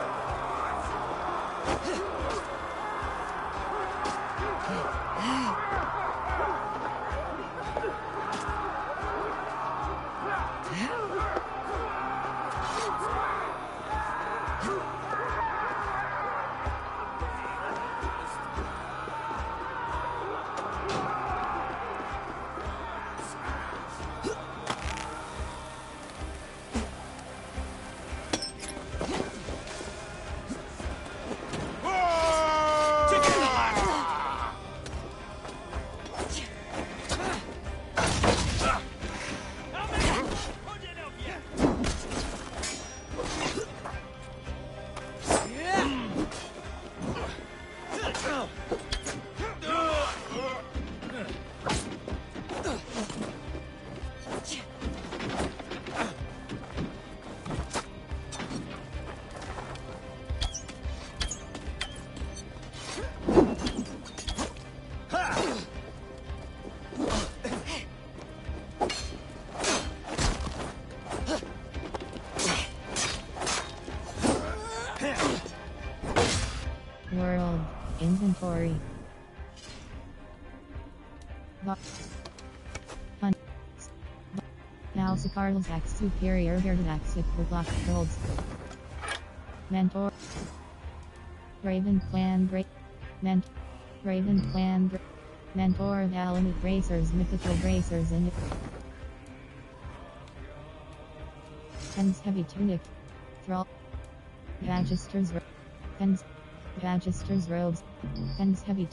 World inventory. Hunt. House of Carlos X Superior Gerdax Block Holds. Mentor. Raven Clan Raven Clan Mentor of Alamut Racers Mythical Racers in Pens Heavy Tunic. Thrall. Magisters. Pens. Magisters Robes. Pens Heavy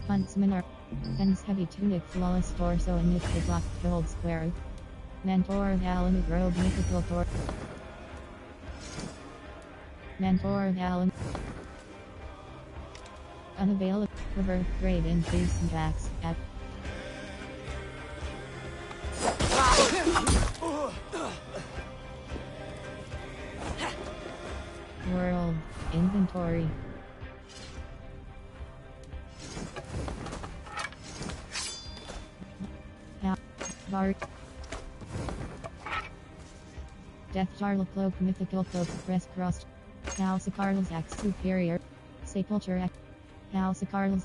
Huntsman are. Pens Heavy Tunic Flawless Torso and Mythical Block Gold Square. Mentor of Alamut Robe Mythical Tor. Mentor of Alamut. Unavailable. Revert grade increase in tax at. World inventory. Bart. Death Jarl Cloak Mythical Cloak Crest Crossed. House of Carlos X Superior. Sepulture X. House of Carlos.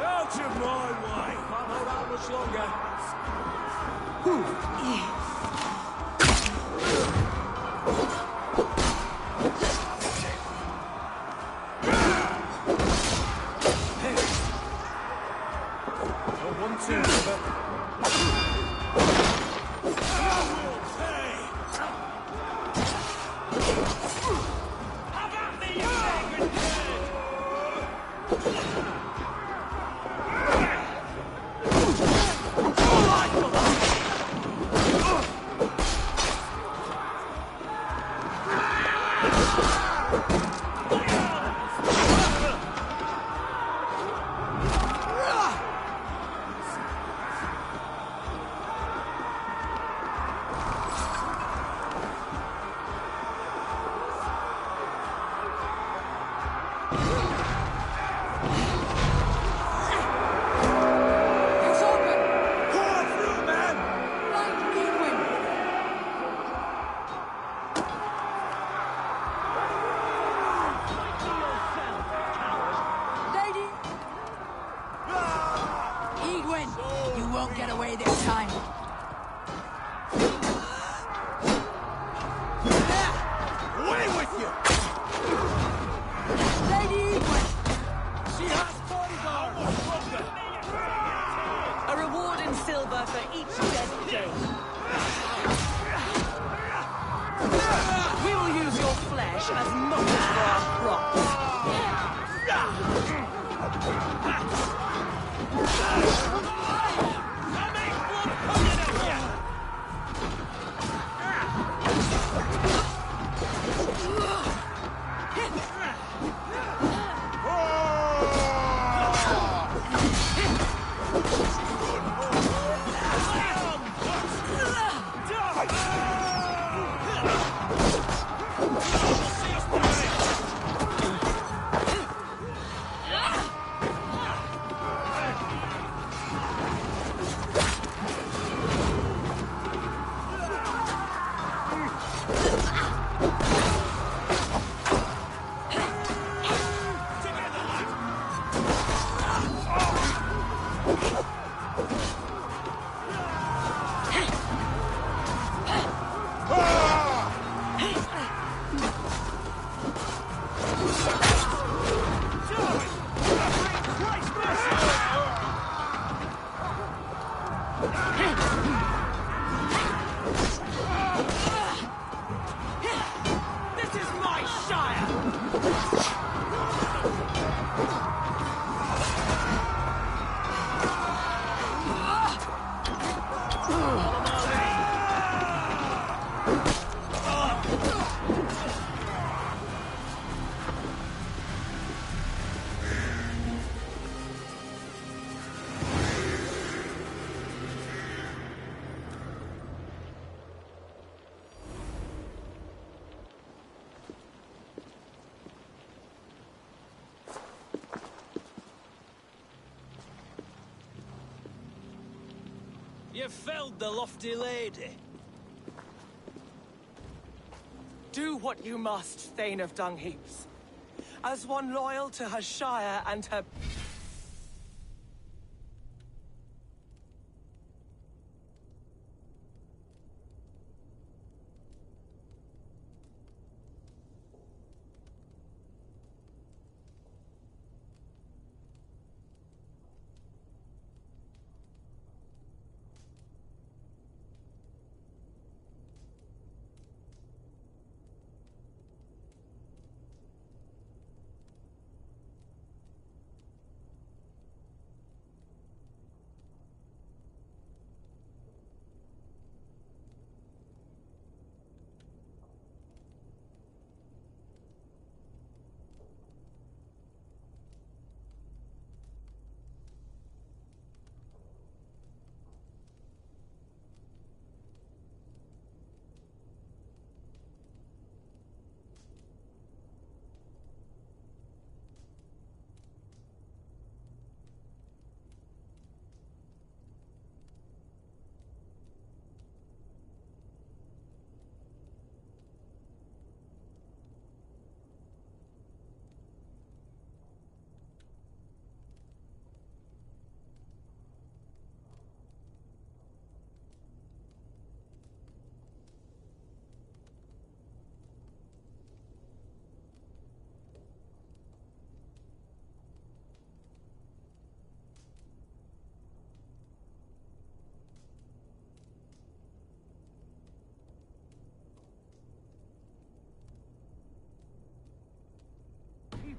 Out of my way! Can't hold out much longer. Oh, 1, 2, brother. I will pay! You felled the lofty lady. Do what you must, Thane of Dungheaps. As one loyal to her shire and her...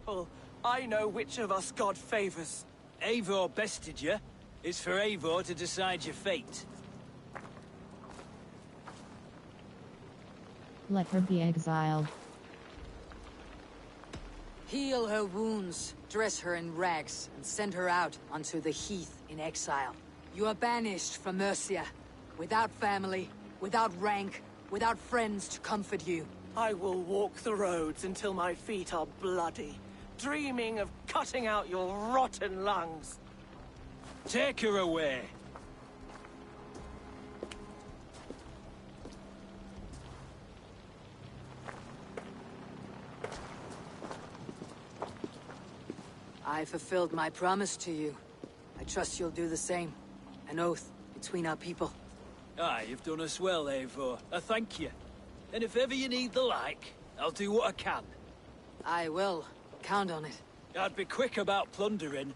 people, I know which of us God favors. Eivor bested you. It's for Eivor to decide your fate. Let her be exiled. Heal her wounds, dress her in rags, and send her out onto the heath in exile. You are banished from Mercia, without family, without rank, without friends to comfort you. I will walk the roads until my feet are bloody, dreaming of cutting out your rotten lungs. Take her away. I fulfilled my promise to you. I trust you'll do the same. An oath between our people. Aye, you've done us well, Eivor. I thank you. And if ever you need the like, I'll do what I can. I will. Count on it. I'd be quick about plundering.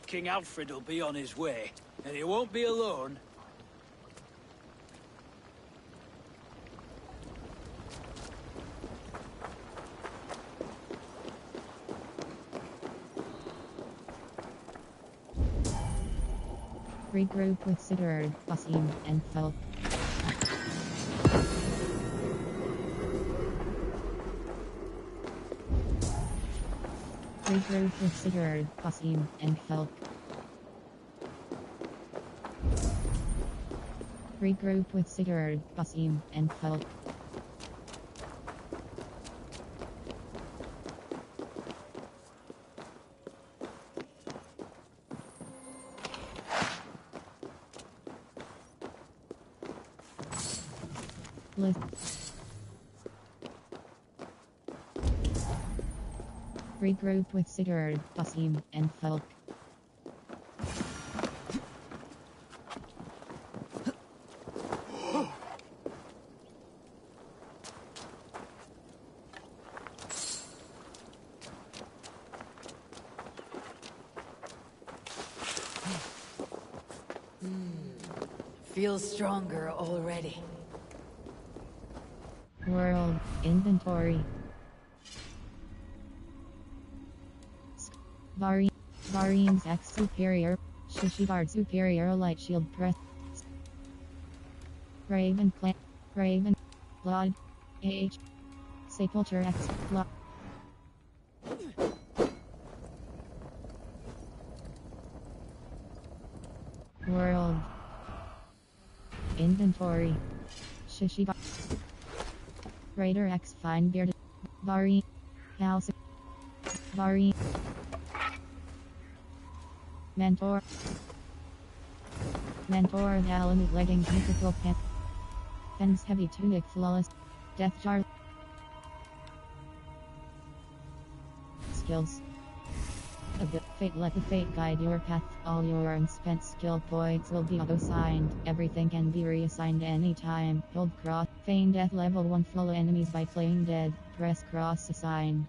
King Alfred will be on his way, and he won't be alone. Regroup with Sigurd, Basim, and Felk. Regroup with Sigurd, Basim, and Felk. Regroup with Sigurd, Basim, and Felk. Regroup with Sigurd, Basim, and Felk. Feel stronger already. World inventory. Varian's X Superior, Shishigard Superior Light Shield Press. Raven Clan, Raven, Blood, H. Sepulture X, Blood. World inventory. Shishigard. Raider X Fine Bearded. Varian, House. Varian. Mentor Alamut Leggings Mythical Pens Heavy Tunic Flawless Death Jar. Skills. Fate. Let the fate guide your path. All your unspent skill points will be auto-signed. Everything can be reassigned anytime. Hold cross. Feign death level 1 full enemies by playing dead. Press cross assign.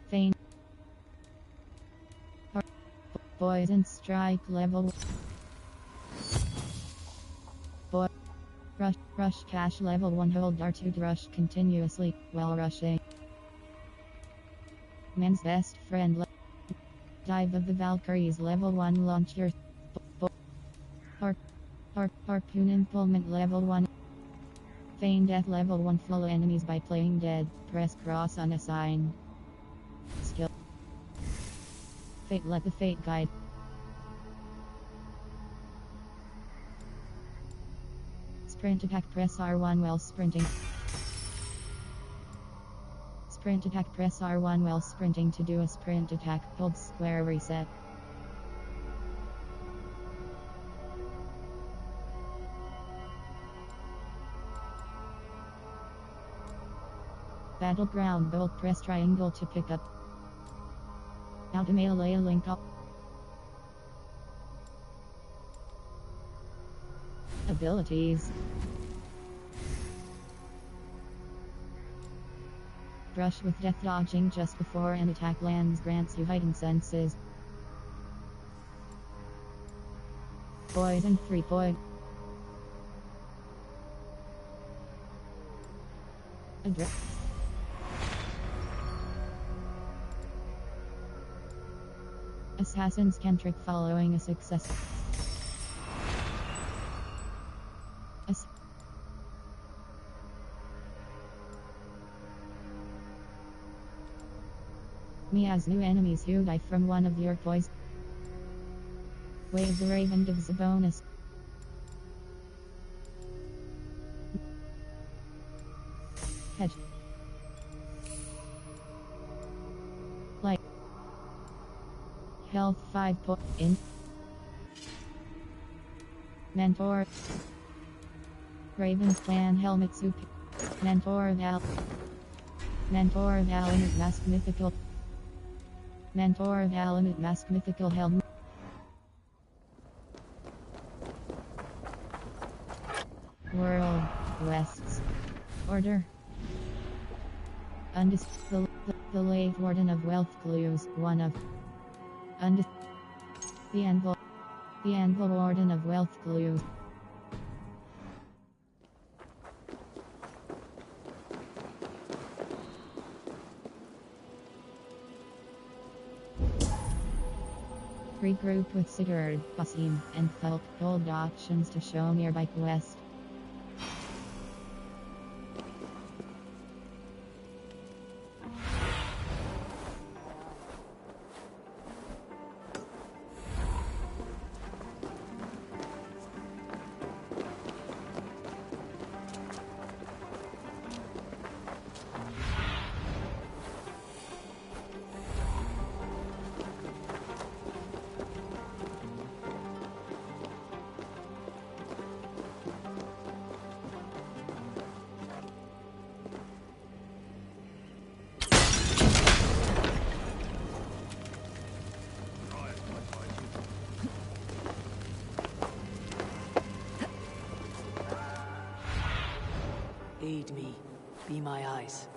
Feign. Poison strike level. Rush cash level 1. Hold R2 to rush continuously while rushing. Man's best friend. Dive of the Valkyries level 1. Launch your harpoon implement level 1. Feign death level 1 full enemies by playing dead. Press cross unassigned. Skill. Fate. Let the fate guide. Sprint attack. Press R1 while sprinting. Sprint attack. Press R1 while sprinting to do a sprint attack. Hold square reset. Battleground bolt. Press triangle to pick up. How to melee a link up. Abilities. Brush with death. Dodging just before an attack lands grants you heightened senses. Poison 3 point. Assassin's Kentrick following a success. Me has new enemies who die from one of your toys. Wave the Raven gives a bonus. Hedge. Like. Health 5 in. Mentor. Raven's Clan Helmet Soup. Mentor of Al. Mentor of Alamut Mask Mythical. Mentor of Alamut Mask Mythical Helmet. World West's Order. The late Warden of Wealth Clues, one of. The Anvil. The Anvil Warden of Wealth Clues. Regroup with Sigurd, Basim, and Falk. Hold options to show nearby quest. Aid me. Be my eyes.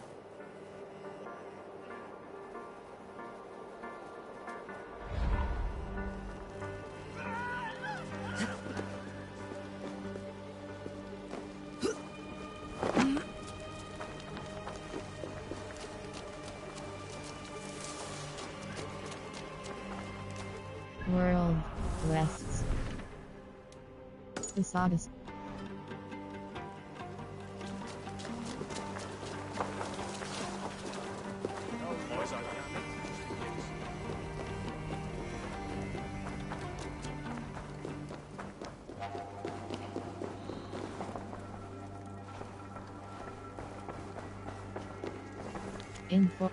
World Wests. The Sagas. Info.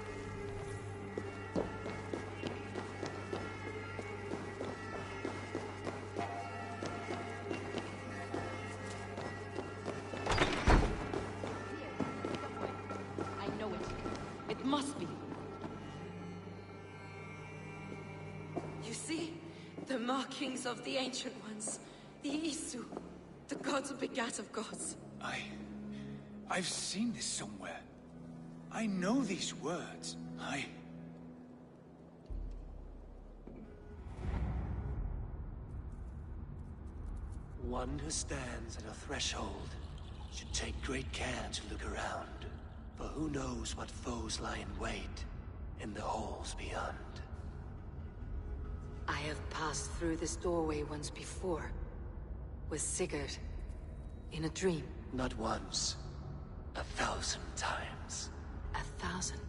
I know it. It must be. You see? The markings of the Ancient Ones. The Isu. The gods begat of gods. I've seen this somewhere. I know these words. One who stands at a threshold should take great care to look around, for who knows what foes lie in wait in the halls beyond. I have passed through this doorway once before. With Sigurd. In a dream. Not once. 1,000 times. 1,000.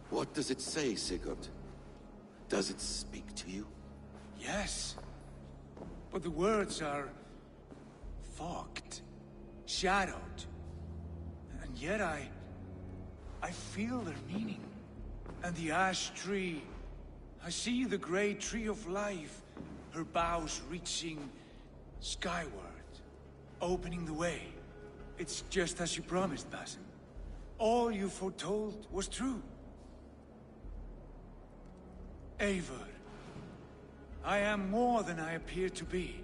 What does it say, Sigurd? Does it speak to you? Yes. But the words are fogged, shadowed. And yet I feel their meaning. And the ash tree, I see the great tree of life, her boughs reaching skyward, opening the way. It's just as you promised, Basim. All you foretold was true. Eivor, I am more than I appear to be.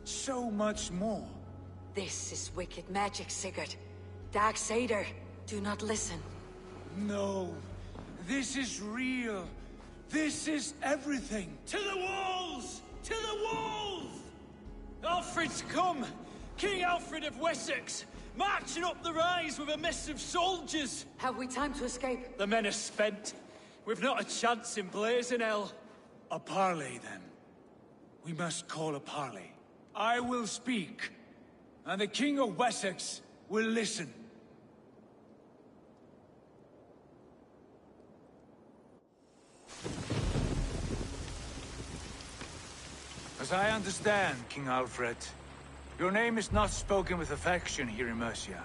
So much more. This is wicked magic, Sigurd. Darksader, do not listen. No. This is real. This is everything. To the walls! To the walls! Alfred's come! King Alfred of Wessex! Marching up the rise with a mess of soldiers! Have we time to escape? The men are spent. We've not a chance in blazing hell. A parley, then. We must call a parley. I will speak, and the King of Wessex will listen. As I understand, King Alfred, your name is not spoken with affection here in Mercia.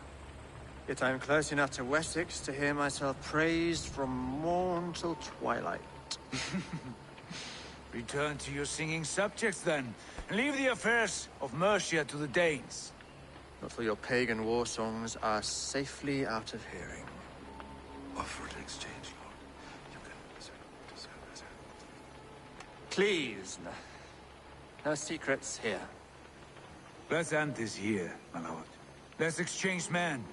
Yet I am close enough to Wessex to hear myself praised from morn till twilight. Return to your singing subjects, then, and leave the affairs of Mercia to the Danes. Not till your pagan war songs are safely out of hearing. Offer to exchange, Lord. You can... Please, no secrets here. Let's end this here, my lord. Let's exchange men.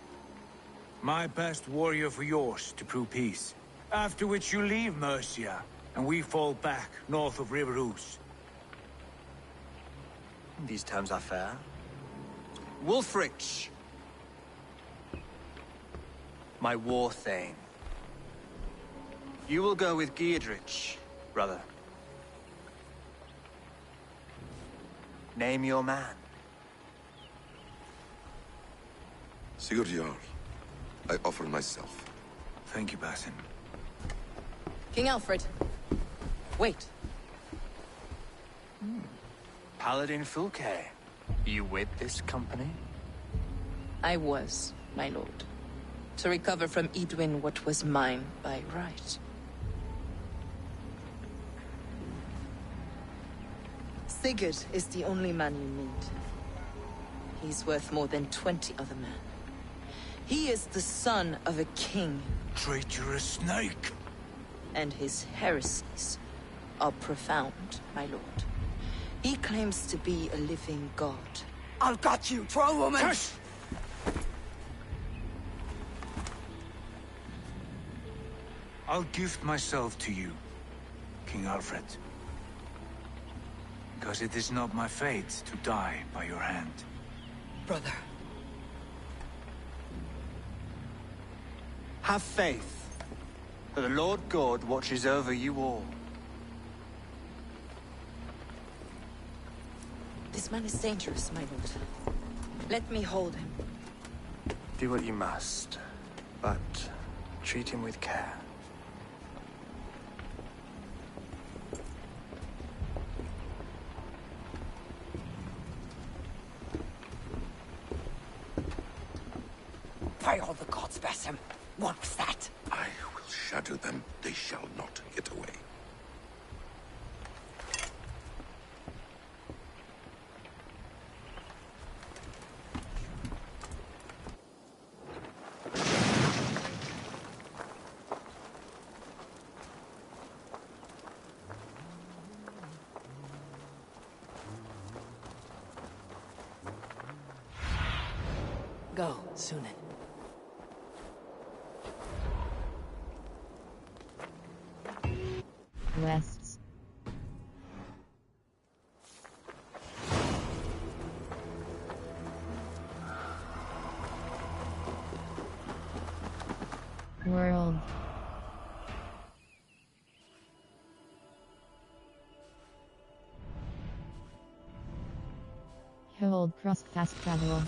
My best warrior for yours to prove peace. After which you leave Mercia, and we fall back north of River Ouse. These terms are fair. Wulfrich! My war thane. You will go with Giedrich, brother. Name your man. Sigurd Jarl, I offer myself. Thank you, Basin. King Alfred. Wait. Paladin Fulke. You with this company? I was, my lord. To recover from Edwin what was mine by right. Sigurd is the only man you need. He's worth more than 20 other men. He is the son of a king. Traitorous snake! And his heresies are profound, my lord. He claims to be a living god. I'll got you, troll woman! Tush! I'll gift myself to you, King Alfred. Because it is not my fate to die by your hand. Brother. Have faith, for the Lord God watches over you all. This man is dangerous, my lord. Let me hold him. Do what you must, but treat him with care. By all the gods, Basim. What was that? I will shatter them. They shall not get away. Go, Sunan. Wests. World. Hold cross fast travel.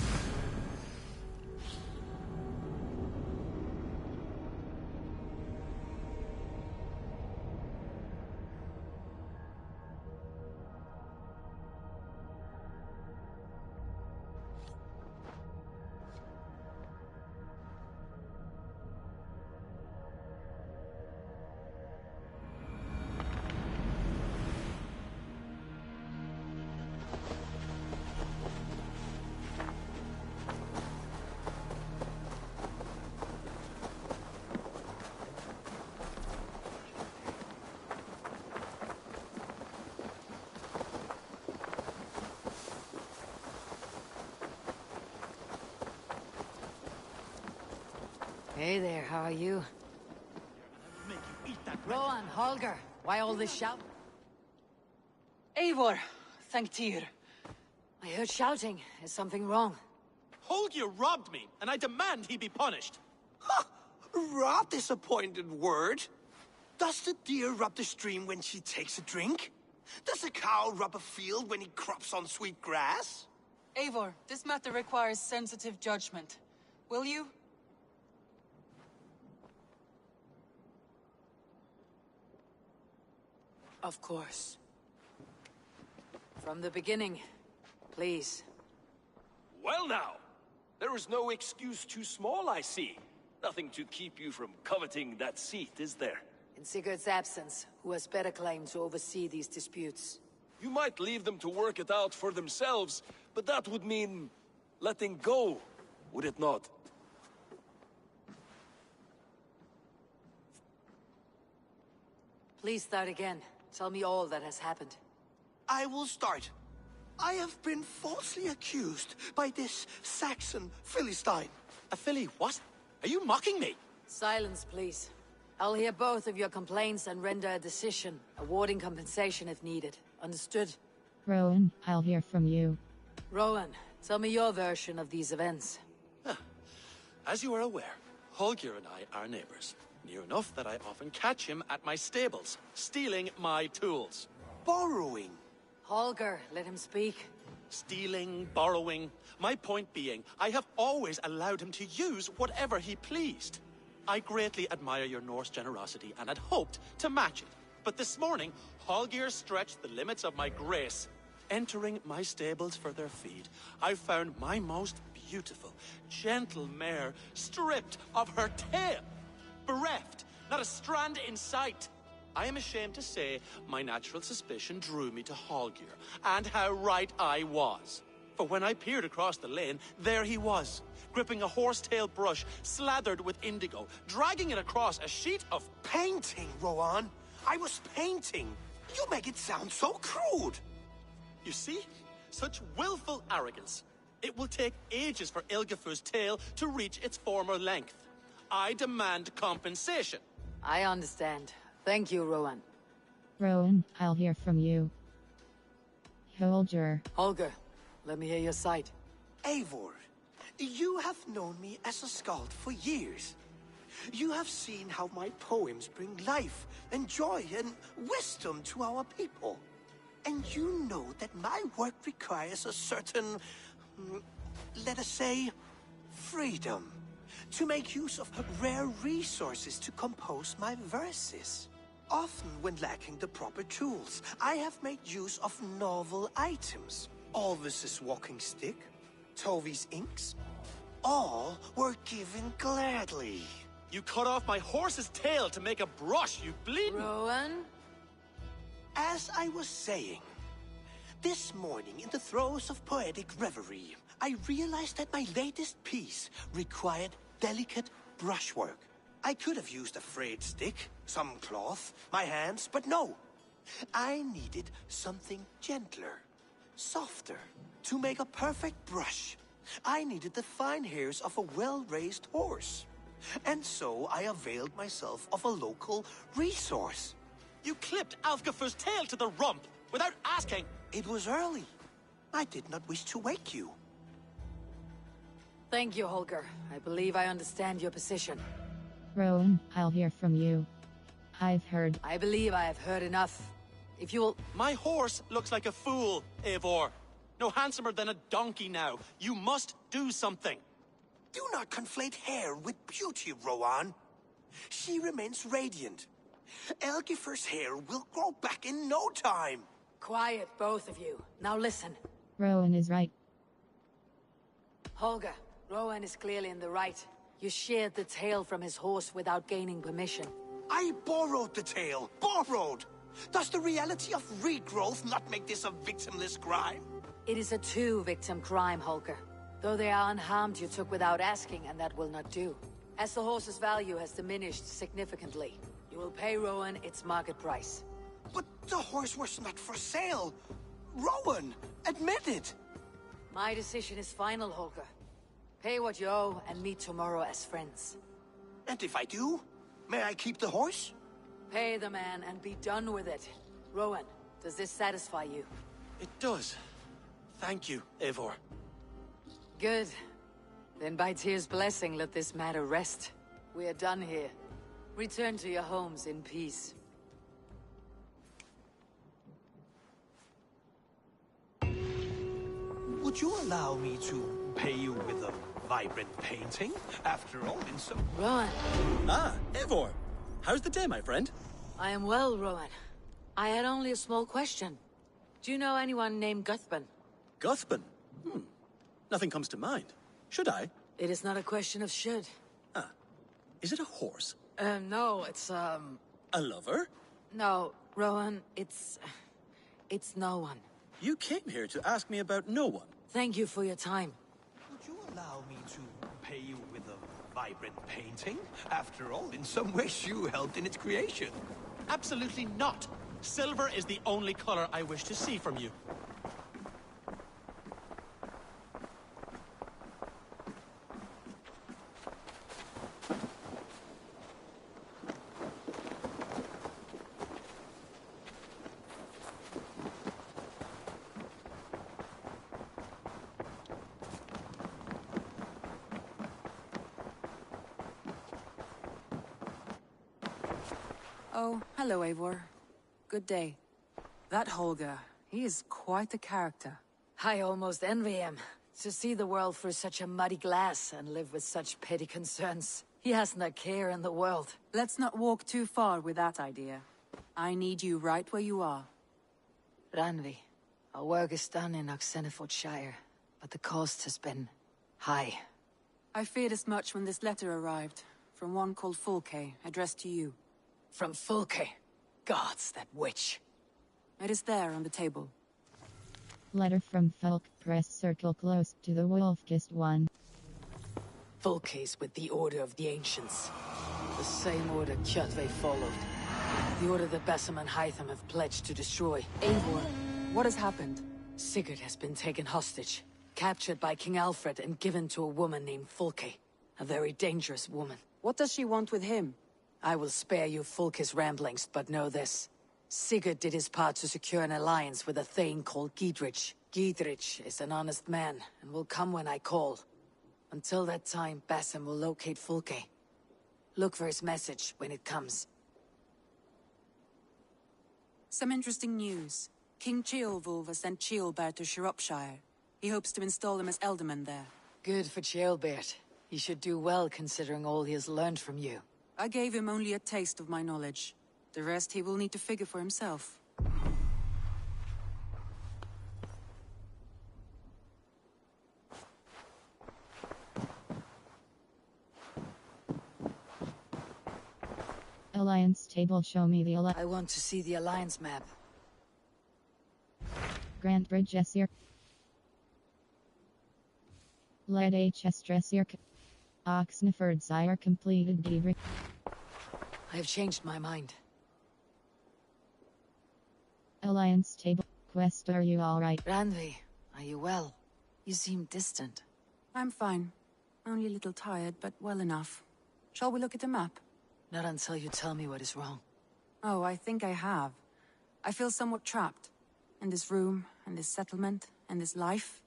Hey there, how are you? Rowan, Holger, why all this shout? Eivor, thank Tyr. I heard shouting. Is something wrong? Holger robbed me, and I demand he be punished. Ha! Rot is a pointed word. Does the deer rub the stream when she takes a drink? Does a cow rub a field when he crops on sweet grass? Eivor, this matter requires sensitive judgment. Will you? Of course. From the beginning, please. Well now, there is no excuse too small, I see. Nothing to keep you from coveting that seat, is there? In Sigurd's absence, who has better claim to oversee these disputes? You might leave them to work it out for themselves, but that would mean letting go, would it not? Please start again. Tell me all that has happened. I will start. I have been falsely accused by this Saxon Philistine. A Philly what? Are you mocking me? Silence, please. I'll hear both of your complaints and render a decision, awarding compensation if needed. Understood? Rowan, I'll hear from you. Rowan, tell me your version of these events. As you are aware, Holger and I are neighbors. Near enough that I often catch him at my stables, stealing my tools. Borrowing. Holger, let him speak. Stealing, borrowing. My point being, I have always allowed him to use whatever he pleased. I greatly admire your Norse generosity and had hoped to match it. But this morning, Holger stretched the limits of my grace. Entering my stables for their feed, I found my most beautiful, gentle mare stripped of her tail. Bereft, not a strand in sight. I am ashamed to say my natural suspicion drew me to Holger, and how right I was. For when I peered across the lane, there he was, gripping a horsetail brush slathered with indigo, dragging it across a sheet of painting, Rowan. I was painting. You make it sound so crude. You see? Such willful arrogance. It will take ages for Ilgafur's tail to reach its former length. I demand compensation. I understand. Thank you, Rowan. Rowan, I'll hear from you. Holger. Holger, let me hear your side. Eivor, you have known me as a skald for years. You have seen how my poems bring life and joy and wisdom to our people. And you know that my work requires a certain, let us say, freedom. To make use of rare resources to compose my verses. Often when lacking the proper tools, I have made use of novel items. Alvis's walking stick, Tovi's inks, all were given gladly. You cut off my horse's tail to make a brush, you bleeding... Rowan? As I was saying, this morning in the throes of poetic reverie, I realized that my latest piece required delicate brushwork. I could have used a frayed stick, some cloth, my hands, but no. I needed something gentler, softer. To make a perfect brush, I needed the fine hairs of a well-raised horse. And so I availed myself of a local resource. You clipped Alfgafur's tail to the rump without asking. It was early. I did not wish to wake you. Thank you, Holger. I believe I understand your position. Rowan, I'll hear from you. I've heard. I believe I have heard enough. If you will... My horse looks like a fool, Eivor. No handsomer than a donkey now. You must do something. Do not conflate hair with beauty, Rowan. She remains radiant. Elgifur's hair will grow back in no time. Quiet, both of you. Now listen. Rowan is right. Holger, Rowan is clearly in the right. You sheared the tail from his horse without gaining permission. I borrowed the tail. Borrowed! Does the reality of regrowth not make this a victimless crime? It is a two-victim crime, Holger. Though they are unharmed, you took without asking, and that will not do. As the horse's value has diminished significantly, you will pay Rowan its market price. But the horse was not for sale. Rowan, admit it. My decision is final, Holger. Pay what you owe and meet tomorrow as friends. And if I do, may I keep the horse? Pay the man and be done with it. Rowan, does this satisfy you? It does. Thank you, Eivor. Good. Then by Tyr's blessing, let this matter rest. We are done here. Return to your homes in peace. Would you allow me to pay you with a vibrant painting? After all, in some... Rowan. Ah, Eivor. How's the day, my friend? I am well, Rowan. I had only a small question. Do you know anyone named Guthban? Guthban? Nothing comes to mind. Should I? It is not a question of should. Ah. Is it a horse? No, it's, A lover? No, Rowan, it's no one. You came here to ask me about no one. Thank you for your time. Would you allow me to pay you with a vibrant painting? After all, in some ways you helped in its creation. Absolutely not. Silver is the only color I wish to see from you. Oh, hello, Eivor. Good day. That Holger, he is quite a character. I almost envy him. To see the world through such a muddy glass and live with such petty concerns. He hasn't a care in the world. Let's not walk too far with that idea. I need you right where you are. Randvi, our work is done in Oxenfordshire, but the cost has been high. I feared as much when this letter arrived, from one called Fulke, addressed to you. From Fulke? Gods, that witch. It is there on the table. Letter from Fulk, press circle close to the Wolfkist one. Fulke's with the Order of the Ancients. The same order Kjotve followed. The order that Basim and Hytham have pledged to destroy. Eivor, what has happened? Sigurd has been taken hostage, captured by King Alfred and given to a woman named Fulke. A very dangerous woman. What does she want with him? I will spare you Fulke's ramblings, but know this. Sigurd did his part to secure an alliance with a thane called Giedrich. Giedrich is an honest man, and will come when I call. Until that time, Basim will locate Fulke. Look for his message when it comes. Some interesting news. King Ceolwulf has sent Ceolbert to Shropshire. He hopes to install him as Elderman there. Good for Ceolbert. He should do well considering all he has learned from you. I gave him only a taste of my knowledge. The rest he will need to figure for himself. Alliance table, show me the I want to see the Alliance map. Grand Bridge Essir. Led HS Dressir. Oxenford Sire completed Giedrich. I have changed my mind. Alliance table. Quest, are you alright? Randvi, are you well? You seem distant. I'm fine. Only a little tired, but well enough. Shall we look at the map? Not until you tell me what is wrong. Oh, I think I have. I feel somewhat trapped. In this room, in this settlement, in this life.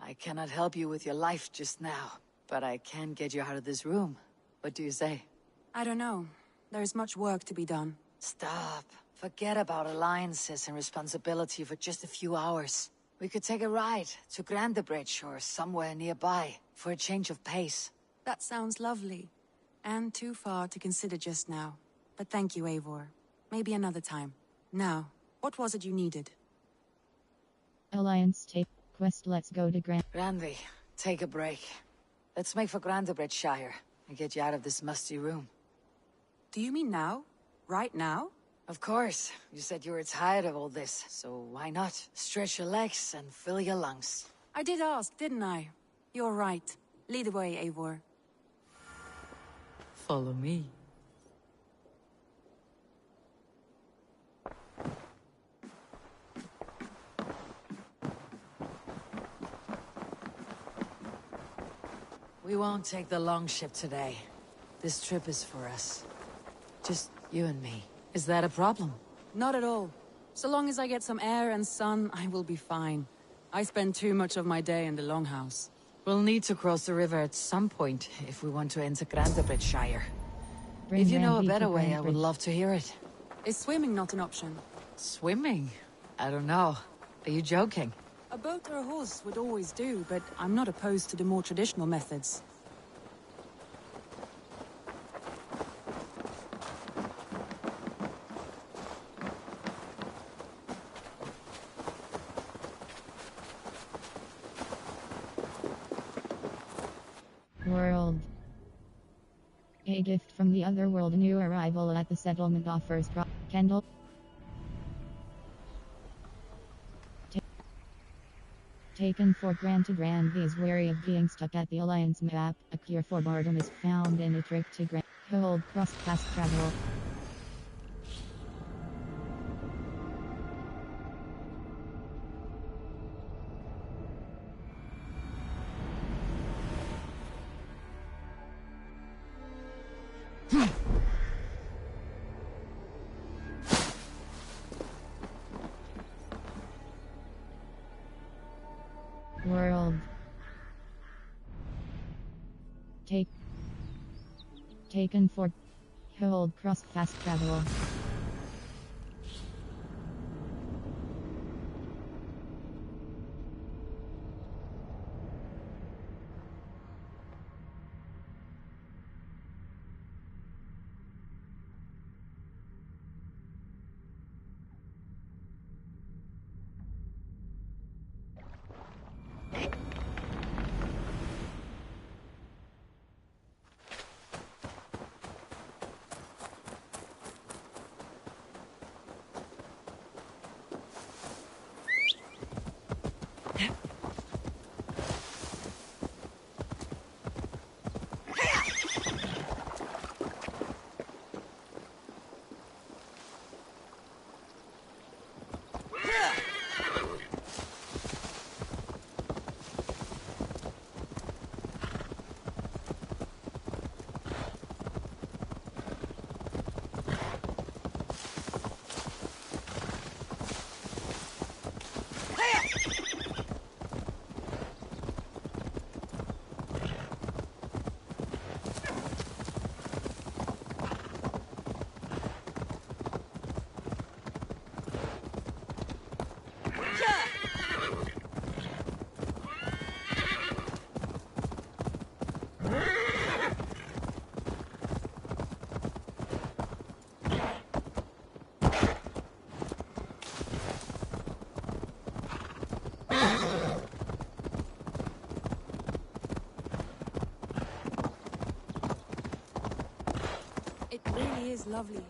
I cannot help you with your life just now, but I can get you out of this room. What do you say? I don't know. There is much work to be done. Stop. Forget about alliances and responsibility for just a few hours. We could take a ride to Grandebridge or somewhere nearby for a change of pace. That sounds lovely. And too far to consider just now. But thank you, Eivor. Maybe another time. Now, what was it you needed? Alliance tape. Quest, let's go to Randvi, take a break. Let's make for Grandebridgeshire and get you out of this musty room. Do you mean now? Right now? Of course. You said you were tired of all this, so why not? Stretch your legs and fill your lungs. I did ask, didn't I? You're right. Lead the way, Eivor. Follow me. We won't take the long ship today. This trip is for us. Just you and me. Is that a problem? Not at all. So long as I get some air and sun, I will be fine. I spend too much of my day in the Longhouse. We'll need to cross the river at some point if we want to enter Grantebridgeshire. Bring If you know a Randy to better way, I would Grantebridge. love to hear it. Is swimming not an option? Swimming? I don't know. Are you joking? A boat or a horse would always do, but I'm not opposed to the more traditional methods. World. A gift from the other world. A new arrival at the settlement offers Kendall. Taken for granted, Randy is wary of being stuck at the Alliance map. A cure for boredom is found in a trick to hold cross-pass travel. World. Taken for hold cross-fast travel. It really is lovely.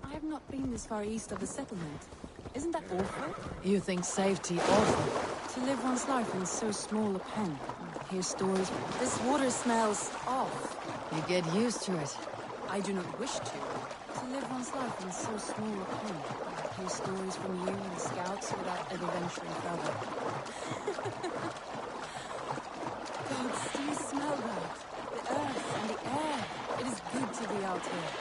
I have not been this far east of the settlement. Isn't that awful? You think safety awful? To live one's life in so small a pen. Hear stories. This water smells off. You get used to it. I do not wish to. To live one's life in so small a pen. Hear stories from you and the scouts without ever venturing further. Gods, do you smell that? The earth and the air. It is good to be out here.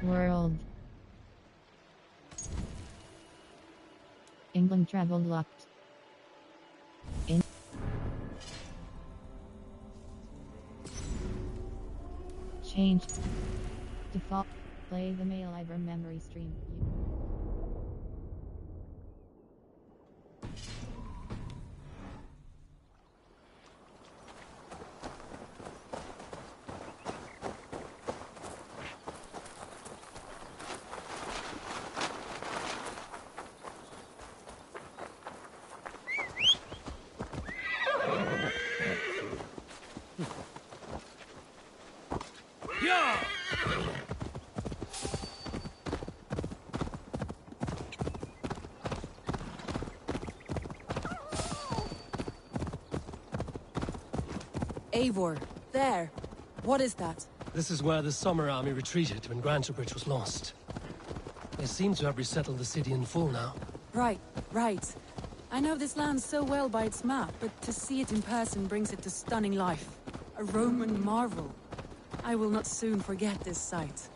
World. England travel locked. In. Change. Default. Play the mail library memory stream. Eivor, there. What is that? This is where the Summer Army retreated when Grantebridge was lost. They seem to have resettled the city in full now. Right, right. I know this land so well by its map, but to see it in person brings it to stunning life. A Roman marvel. I will not soon forget this sight.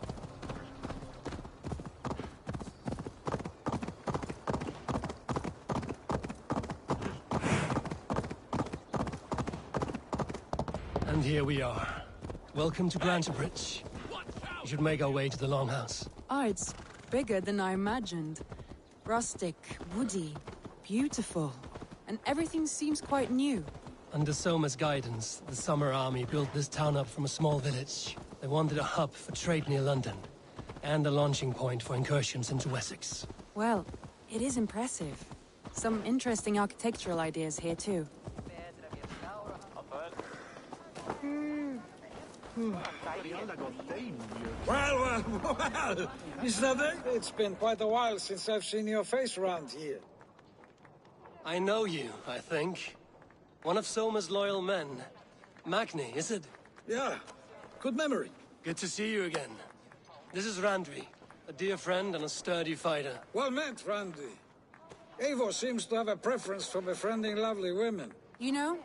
And here we are. Welcome to Bridge. We should make our way to the Longhouse. Ah, it's bigger than I imagined. Rustic, woody, beautiful. And everything seems quite new. Under Soma's guidance, the Summer Army built this town up from a small village. They wanted a hub for trade near London, and a launching point for incursions into Wessex. Well, it is impressive. Some interesting architectural ideas here too. Well, is that it? It's been quite a while since I've seen your face around here. I know you, I think. One of Soma's loyal men. Magni, is it? Yeah, good memory. Good to see you again. This is Randvi, a dear friend and a sturdy fighter. Well met, Randvi. Eivor seems to have a preference for befriending lovely women. You know,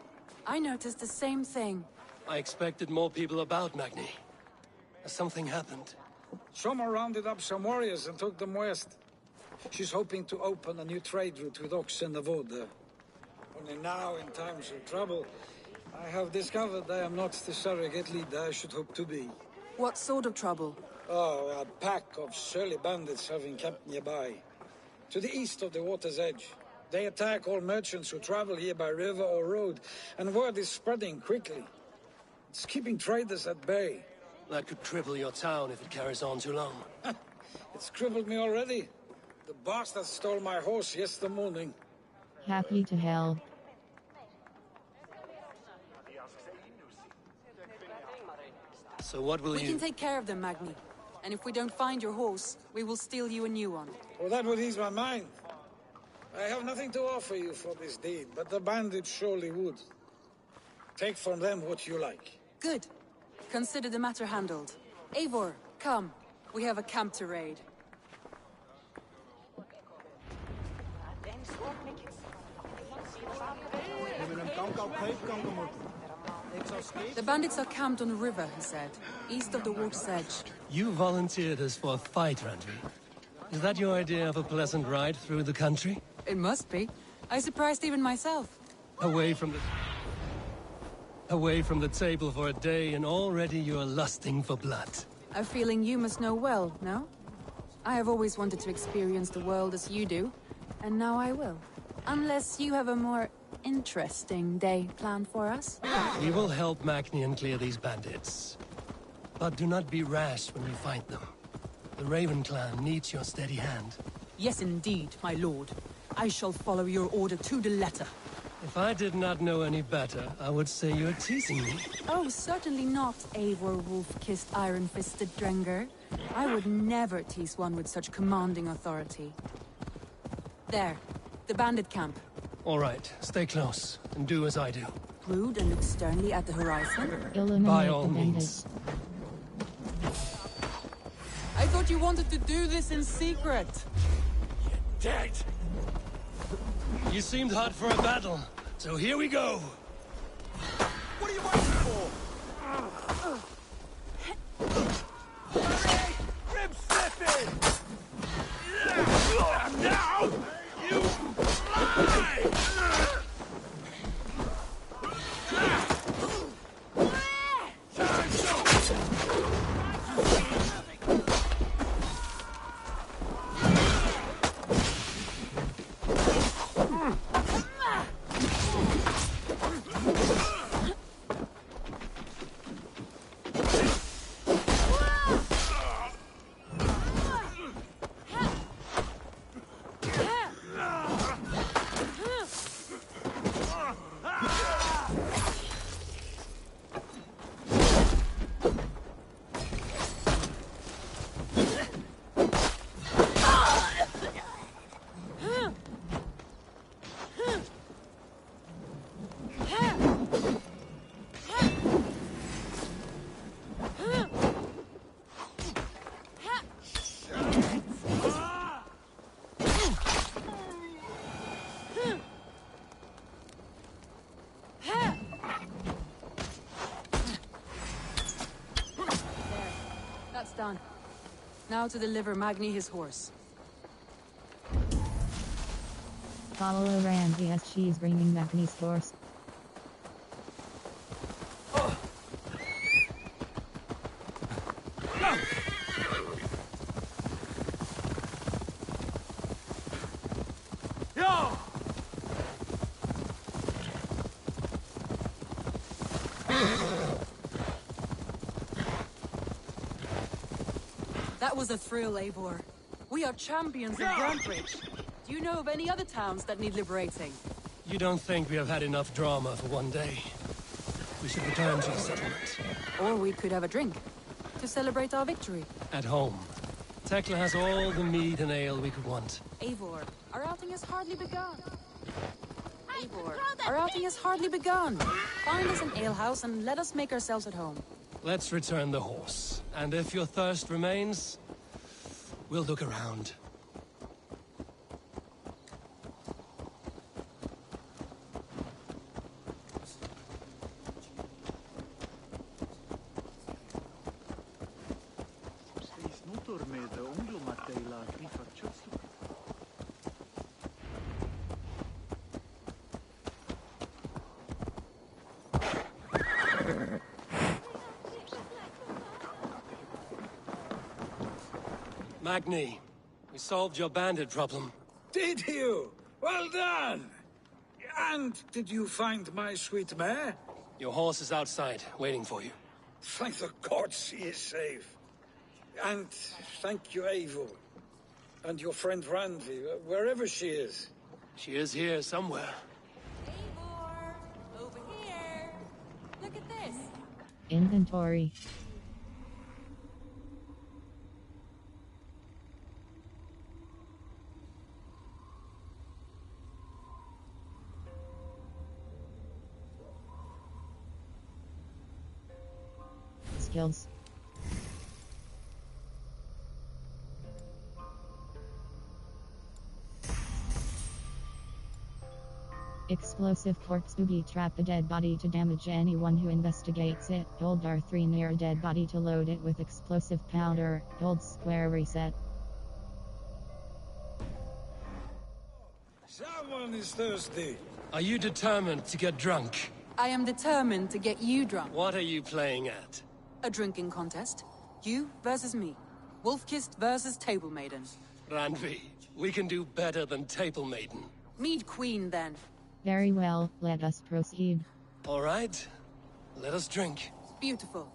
I noticed the same thing. I expected more people about Magni. Has something happened? Soma rounded up some warriors and took them west. She's hoping to open a new trade route with Ox and Avoda. Only now, in times of trouble, I have discovered I am not the surrogate leader I should hope to be. What sort of trouble? Oh, a pack of surly bandits have encamped nearby. To the east of the water's edge. They attack all merchants who travel here by river or road, and word is spreading quickly. It's keeping traders at bay. That could cripple your town if it carries on too long. It's crippled me already. The bastard stole my horse yesterday morning. Happy to help. So what will We can take care of them, Magni. And if we don't find your horse, we will steal you a new one. Well, that would ease my mind. I have nothing to offer you for this deed, but the bandits surely would. Take from them what you like. Good. Consider the matter handled. Eivor, come. We have a camp to raid. The bandits are camped on the river, he said. East of the water's edge. You volunteered us for a fight, Randvi. Is that your idea of a pleasant ride through the country? It must be. I surprised even myself. Away from the table for a day, and already you are lusting for blood. A feeling you must know well, no? I have always wanted to experience the world as you do, and now I will. Unless you have a more interesting day planned for us? We will help Magni clear these bandits. But do not be rash when we fight them. The Raven clan needs your steady hand. Yes, indeed, my lord. I shall follow your order to the letter. If I did not know any better, I would say you're teasing me. Oh, certainly not, Eivor wolf-kissed iron-fisted Drenger. I would never tease one with such commanding authority. There, the bandit camp. All right, stay close, and do as I do. Brood and look sternly at the horizon. By all means. I thought you wanted to do this in secret. Dead! You seemed hot for a battle, so here we go! What are you waiting for? Rib slipping! Now! You fly! Now to deliver Magni his horse. Follow Randy as she's bringing Magni's horse. That was a thrill, Eivor. We are champions of Grantbridge. Do you know of any other towns that need liberating? You don't think we have had enough drama for one day? We should return to the settlement. Or we could have a drink, to celebrate our victory. At home. Tekla has all the mead and ale we could want. Eivor, our outing has hardly begun. Eivor, our outing has hardly begun. Find us an alehouse and let us make ourselves at home. Let's return the horse. And if your thirst remains, we'll look around. Magni, we solved your bandit problem. Did you? Well done! And did you find my sweet mare? Your horse is outside, waiting for you. Thank the gods he is safe. And thank you, Eivor. And your friend Randi, wherever she is. She is here somewhere. Eivor, over here. Look at this. Inventory. Skills. Explosive corpse booby trap a dead body to damage anyone who investigates it. Hold R3 near a dead body to load it with explosive powder. Hold square reset. Someone is thirsty. Are you determined to get drunk? I am determined to get you drunk. What are you playing at? A drinking contest. You versus me. Wolf-kissed versus Table Maiden. Randvi, we can do better than Table Maiden. Mead Queen, then. Very well, let us proceed. All right, let us drink. Beautiful.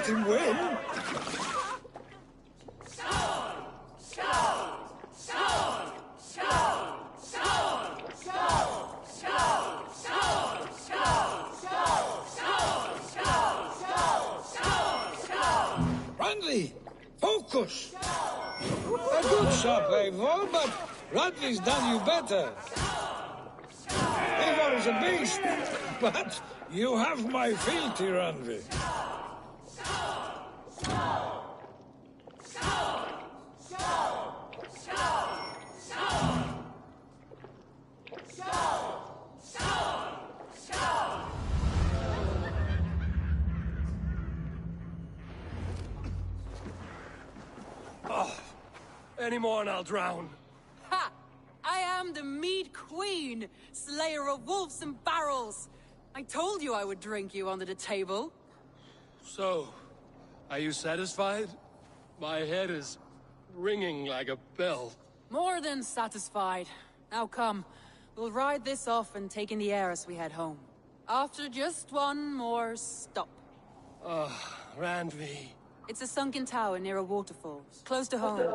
Him win. Randley, focus. A good shot, Eivor, but Randley's done you better. Eivor is a beast, but you have my fealty, Randley. Any more and I'll drown. Ha! I am the Mead Queen, slayer of wolves and barrels. I told you I would drink you under the table. So, are you satisfied? My head is ringing like a bell. More than satisfied. Now come, we'll ride this off and take in the air as we head home. After just one more stop. Randvi. It's a sunken tower near a waterfall, close to home.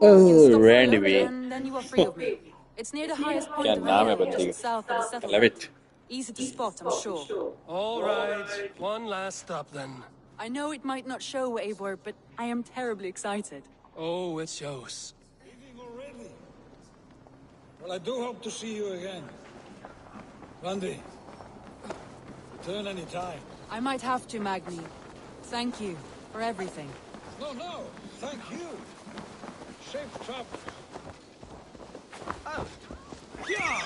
Oh, Randy. And then you are free of me. It's near the highest point क्या of the नाम है hill, बच्चे just south of the का? I love settlement. it. Easy to spot, I'm sure. All right, one last stop then. I know it might not show, Eivor, but I am terribly excited. Oh, it shows. Well, I do hope to see you again. Randy, return any time. I might have to, Magni. Thank you for everything. No, no, thank you. Safe travels. Yeah!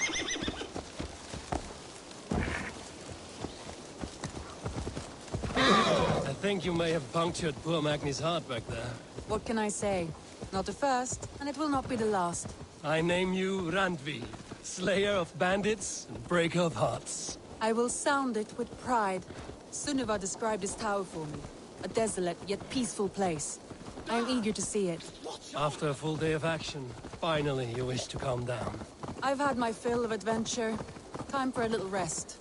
I think you may have punctured poor Magni's heart back there. What can I say? Not the first, and it will not be the last. I name you Randvi, slayer of bandits and breaker of hearts. I will sound it with pride. Sunniva described this tower for me. A desolate yet peaceful place. I am eager to see it. After a full day of action, finally you wish to calm down. I've had my fill of adventure. Time for a little rest.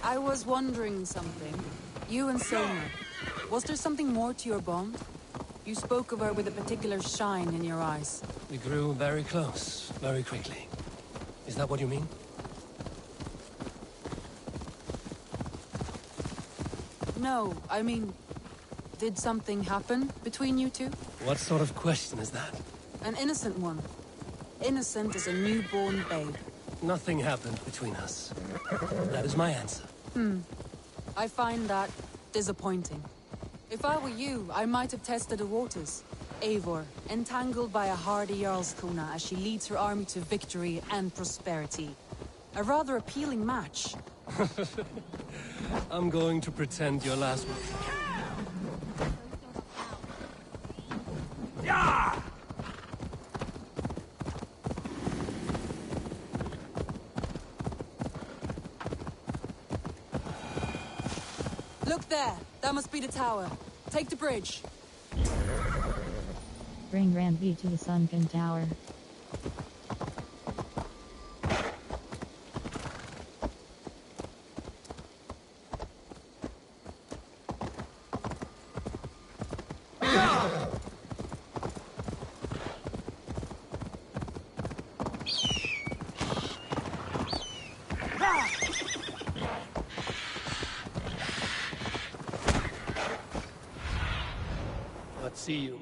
I was wondering something. You and Sona. Was there something more to your bond? You spoke of her with a particular shine in your eyes. We grew very close, very quickly. Is that what you mean? No, I mean... Did something happen between you two? What sort of question is that? An innocent one. Innocent as a newborn babe. Nothing happened between us. That is my answer. I find that disappointing. If I were you, I might have tested the waters. Eivor, entangled by a hardy Jarlskona as she leads her army to victory and prosperity. A rather appealing match. I'm going to pretend your last one. Yeah! Look there! That must be the tower. Take the bridge. Bring Randvi to the sunken tower. Let's see you.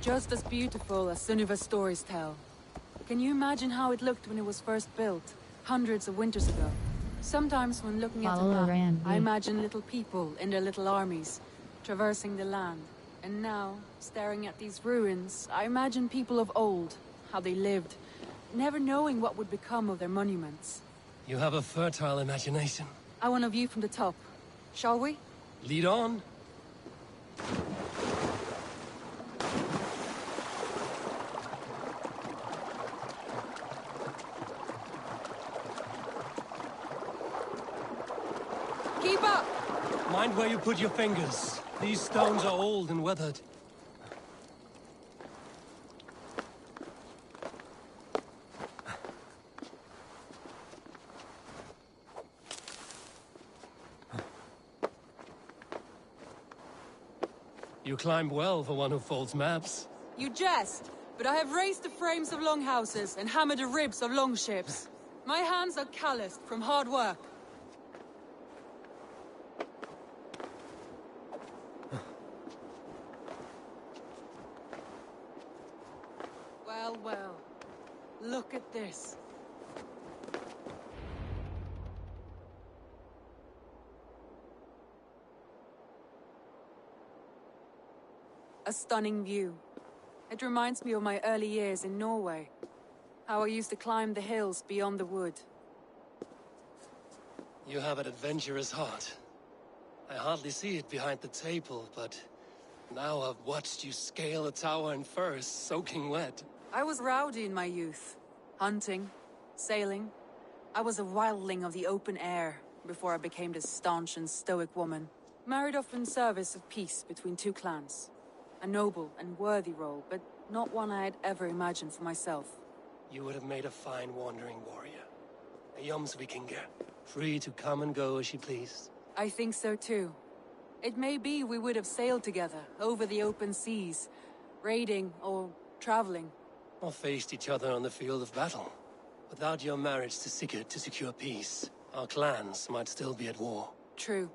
Just as beautiful as Sunniva's stories tell. Can you imagine how it looked when it was first built, hundreds of winters ago? Sometimes when looking at the Follow map, Randvi. I imagine little people in their little armies, traversing the land. And now, staring at these ruins, I imagine people of old, how they lived, never knowing what would become of their monuments. You have a fertile imagination. I want a view from the top. Shall we? Lead on. Keep up! Mind where you put your fingers. These stones are old and weathered. You climb well for one who folds maps. You jest, but I have raised the frames of longhouses and hammered the ribs of longships. My hands are calloused from hard work. Well, well. Look at this. stunning view. It reminds me of my early years in Norway. How I used to climb the hills beyond the wood. You have an adventurous heart. I hardly see it behind the table, but now I've watched you scale a tower in furs, soaking wet. I was rowdy in my youth. Hunting, sailing. I was a wildling of the open air before I became this staunch and stoic woman. Married off in service of peace between two clans. A noble and worthy role, but not one I had ever imagined for myself. You would have made a fine wandering warrior. A Jomsvikinger, free to come and go as she pleased. I think so too. It may be we would have sailed together, over the open seas, raiding or traveling. Or faced each other on the field of battle. Without your marriage to Sigurd to secure peace, our clans might still be at war. True.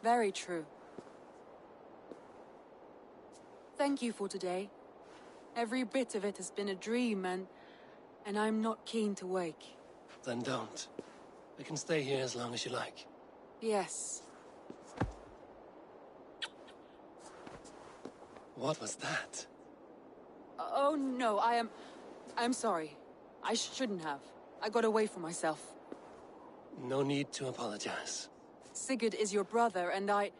Very true. Thank you for today. Every bit of it has been a dream, and I'm not keen to wake. Then don't. We can stay here as long as you like. Yes. What was that? Oh no, I'm sorry. I shouldn't have. I got away from myself. No need to apologize. Sigurd is your brother, and I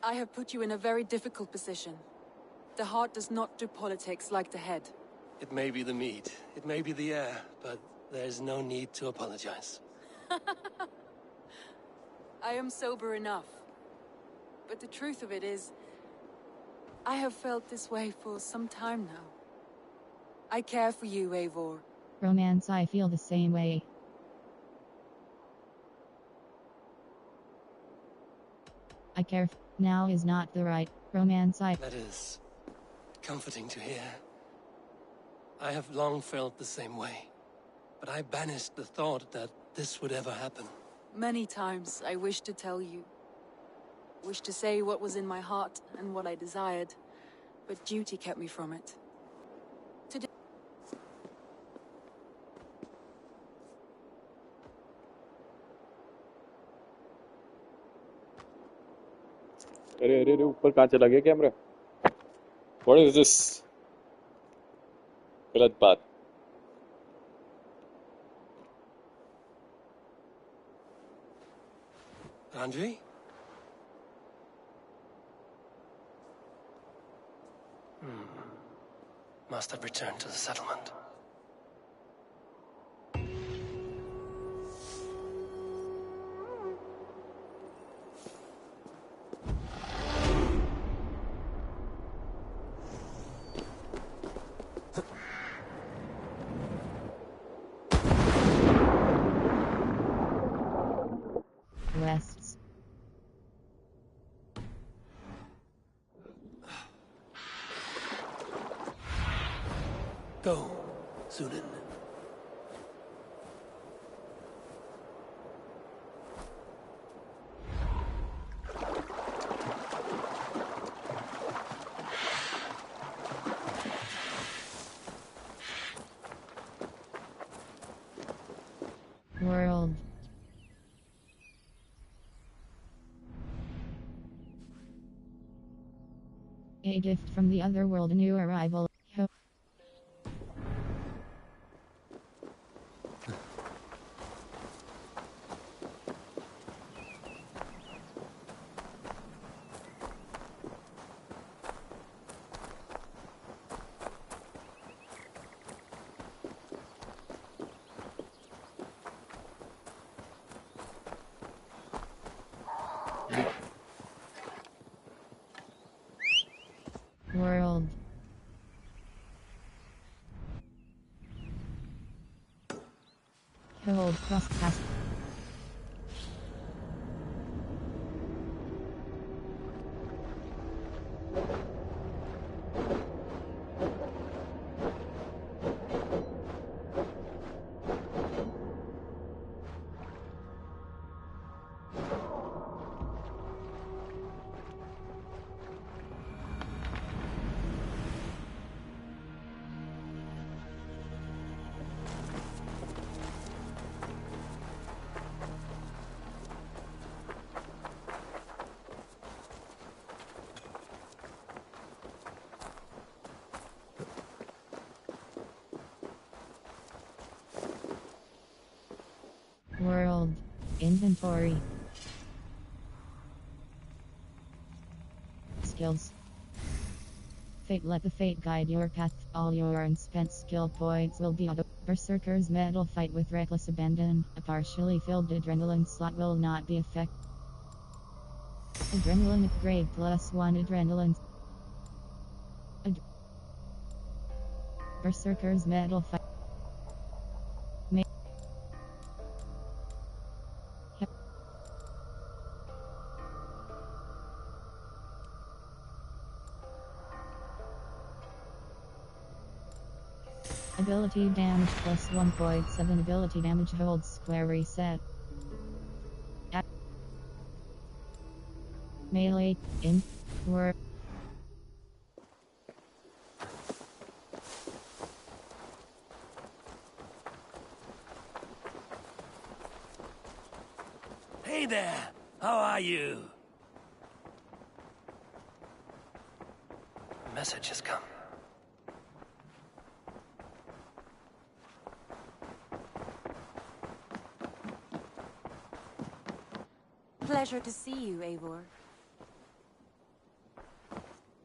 have put you in a very difficult position. The heart does not do politics like the head. It may be the meat, it may be the air, but there's no need to apologize. I am sober enough. But the truth of it is, I have felt this way for some time now. I care for you, Eivor. Romance, I feel the same way. I care. Now is not the right romance. That is comforting to hear. I have long felt the same way, but I banished the thought that this would ever happen. Many times I wished to tell you. Wished to say what was in my heart and what I desired, but duty kept me from it. Today. अरे अरे अरे ऊपर कहाँ चला गया camera? What is this? गलत बात. Andrei? Must have returned to the settlement. Rests. Go, Sunan. World. A gift from the other world, a new arrival. Ho. World. Hold cross pass. Inventory. Skills. Fate. Let the fate guide your path. All your unspent skill points will be auto. Berserker's Metal Fight with reckless abandon. A partially filled adrenaline slot will not be affected. Adrenaline upgrade +1 adrenaline. Berserker's Metal Fight. Ability damage +1.7. Ability damage holds square reset. Melee in work. Hey there! How are you? A message has come. Pleasure to see you, Eivor.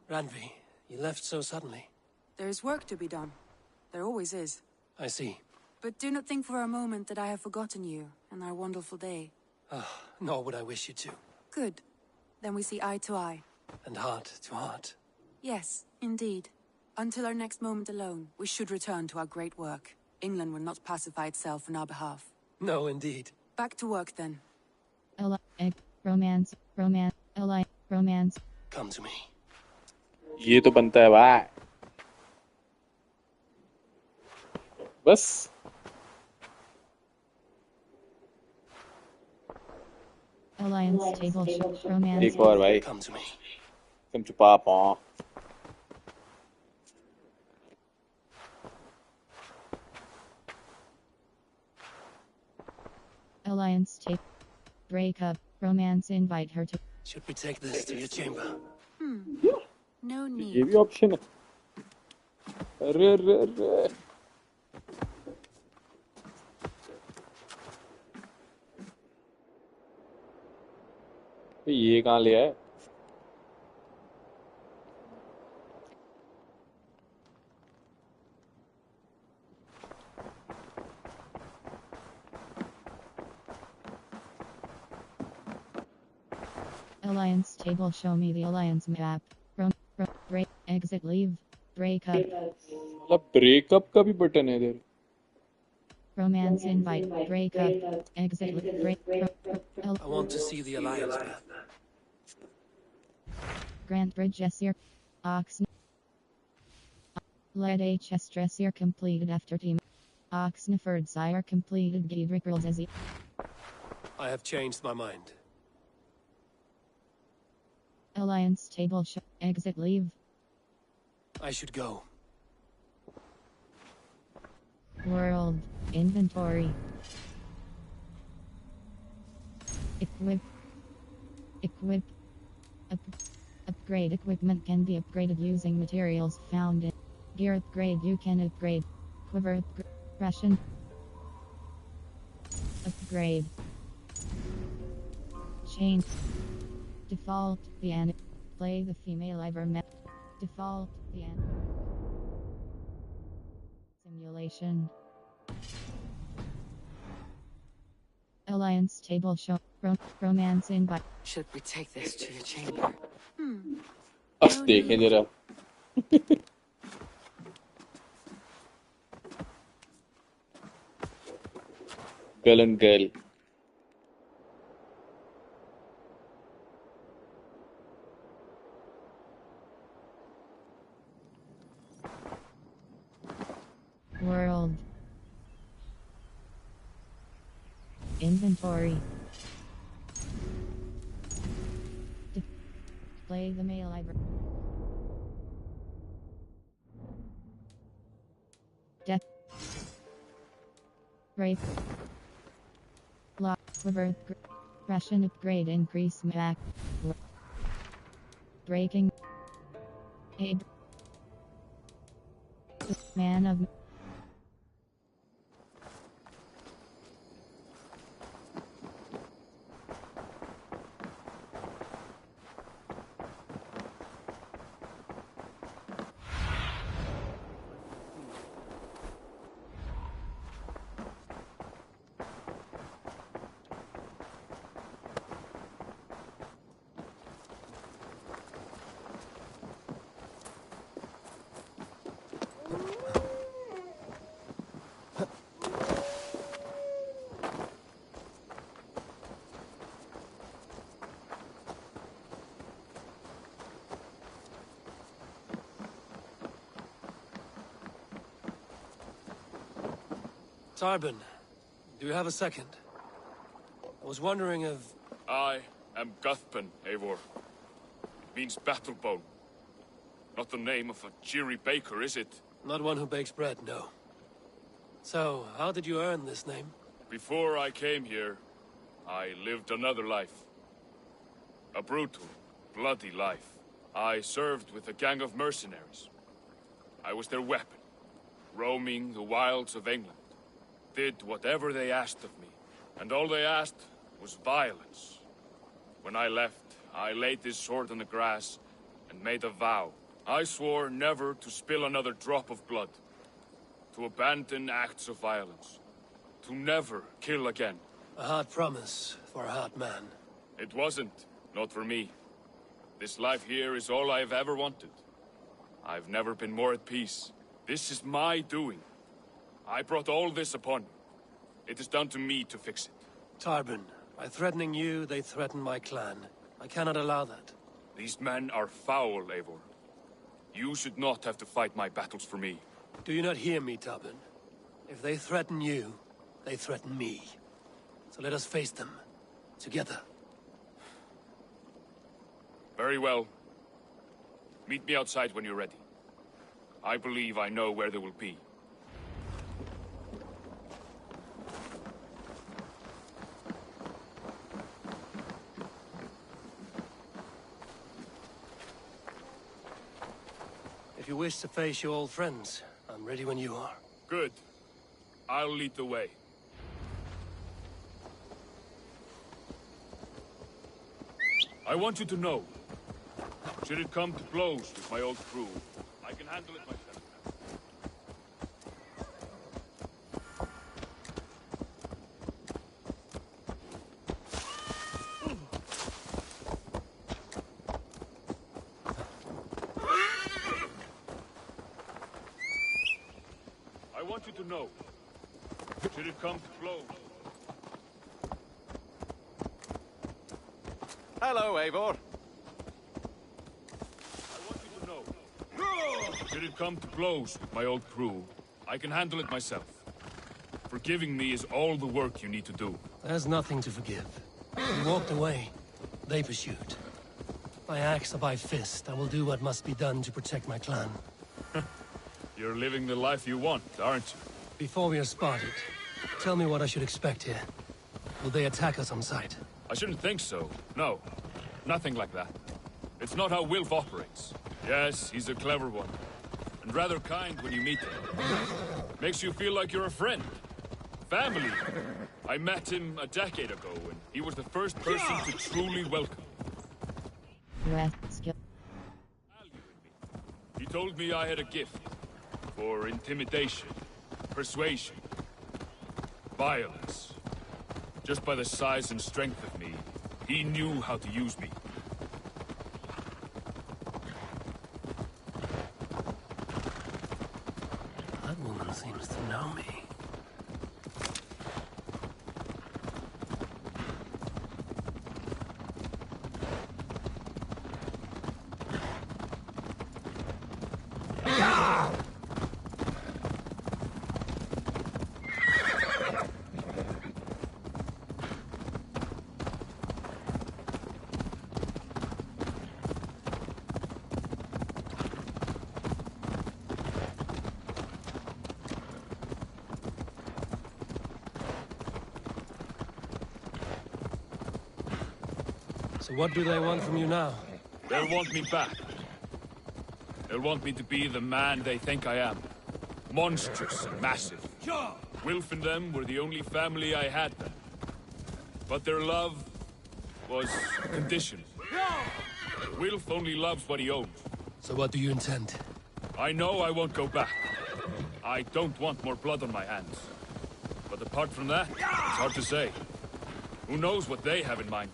Randvi, you left so suddenly. There is work to be done. There always is. I see. But do not think for a moment that I have forgotten you and our wonderful day. Nor would I wish you to. Good. Then we see eye to eye. And heart to heart. Yes, indeed. Until our next moment alone, we should return to our great work. England will not pacify itself on our behalf. No, indeed. Back to work then. Romance. Romance. Come to me. ये तो बनता है भाई. बस. Alliance table romance. एक और भाई. Come to me. तुम छुपा पाओ. Alliance tape. Break up. Romance. Invite her to. Should we take this to your chamber? No need. ये भी ऑप्शन है. अरे अरे अरे. ये कहाँ ले आए? Alliance table. Show me the alliance map. Break. Exit. Leave. Break up. मतलब ब्रेकअप का भी बटन है इधर. Romance invite. Break up. Exit. Break. I want to see the alliance map. Grant Bridge Essir. Ox. Led HS Dressier completed after team. Oxniford Sire completed Giedrich Rilzezi. I have changed my mind. Alliance table. Exit. Leave. I should go. World. Inventory. Equip. Upgrade. Equipment can be upgraded using materials found in. Gear upgrade. You can upgrade. Quiver upgrade. Ration. Upgrade. Chain. Default. The end. Play the female Ivermectin. Default. The end. Simulation. Alliance table show. Romance invite. Should we take this to your chamber? बस देखें जरा. Girl and girl. World. Inventory. Display the male library. Death. Rape. Lock. Quiver. Ration upgrade. Increase max. Breaking. Aid. Man of. Tarbin, do you have a second? I was wondering if... I am Guthpen, Eivor. It means battlebone. Not the name of a cheery baker, is it? Not one who bakes bread, no. So, how did you earn this name? Before I came here, I lived another life. A brutal, bloody life. I served with a gang of mercenaries. I was their weapon, roaming the wilds of England. Did whatever they asked of me, and all they asked was violence. When I left, I laid this sword on the grass and made a vow. I swore never to spill another drop of blood, to abandon acts of violence, to never kill again. A hard promise for a hard man. It wasn't, not for me. This life here is all I've ever wanted. I've never been more at peace. This is my doing. I brought all this upon you. It is down to me to fix it. Tarbin, by threatening you, they threaten my clan. I cannot allow that. These men are foul, Eivor. You should not have to fight my battles for me. Do you not hear me, Tarbin? If they threaten you, they threaten me. So let us face them. Together. Very well. Meet me outside when you're ready. I believe I know where they will be. If you wish to face your old friends, I'm ready when you are. Good. I'll lead the way. I want you to know, should it come to blows with my old crew, I can handle it myself. I want you to know, should it come to blows. Hello, Eivor. Should it come to blows with my old crew, I can handle it myself. Forgiving me is all the work you need to do. There's nothing to forgive. You walked away. They pursued. By axe or by fist, I will do what must be done to protect my clan. You're living the life you want, aren't you? Before we are spotted, tell me what I should expect here. Will they attack us on sight? I shouldn't think so. No. Nothing like that. It's not how Wilf operates. Yes, he's a clever one. And rather kind when you meet him. Makes you feel like you're a friend. Family. I met him a decade ago, and he was the first person to truly welcome me. He told me I had a gift for intimidation, persuasion, violence. Just by the size and strength of me, he knew how to use me. That woman seems to know me. So what do they want from you now? They'll want me back. They'll want me to be the man they think I am. Monstrous and massive. Wilf and them were the only family I had then. But their love was conditional. Wilf only loves what he owns. So what do you intend? I know I won't go back. I don't want more blood on my hands. But apart from that, it's hard to say. Who knows what they have in mind?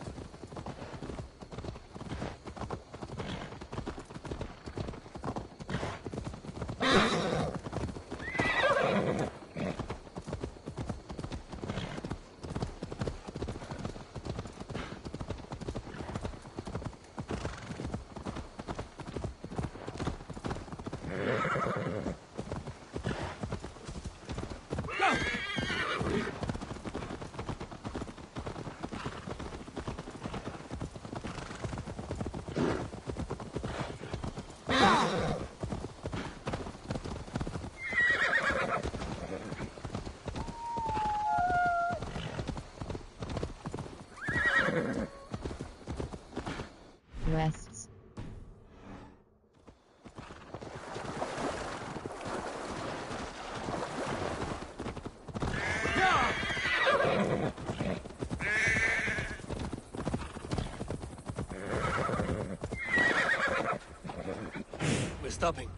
stopping?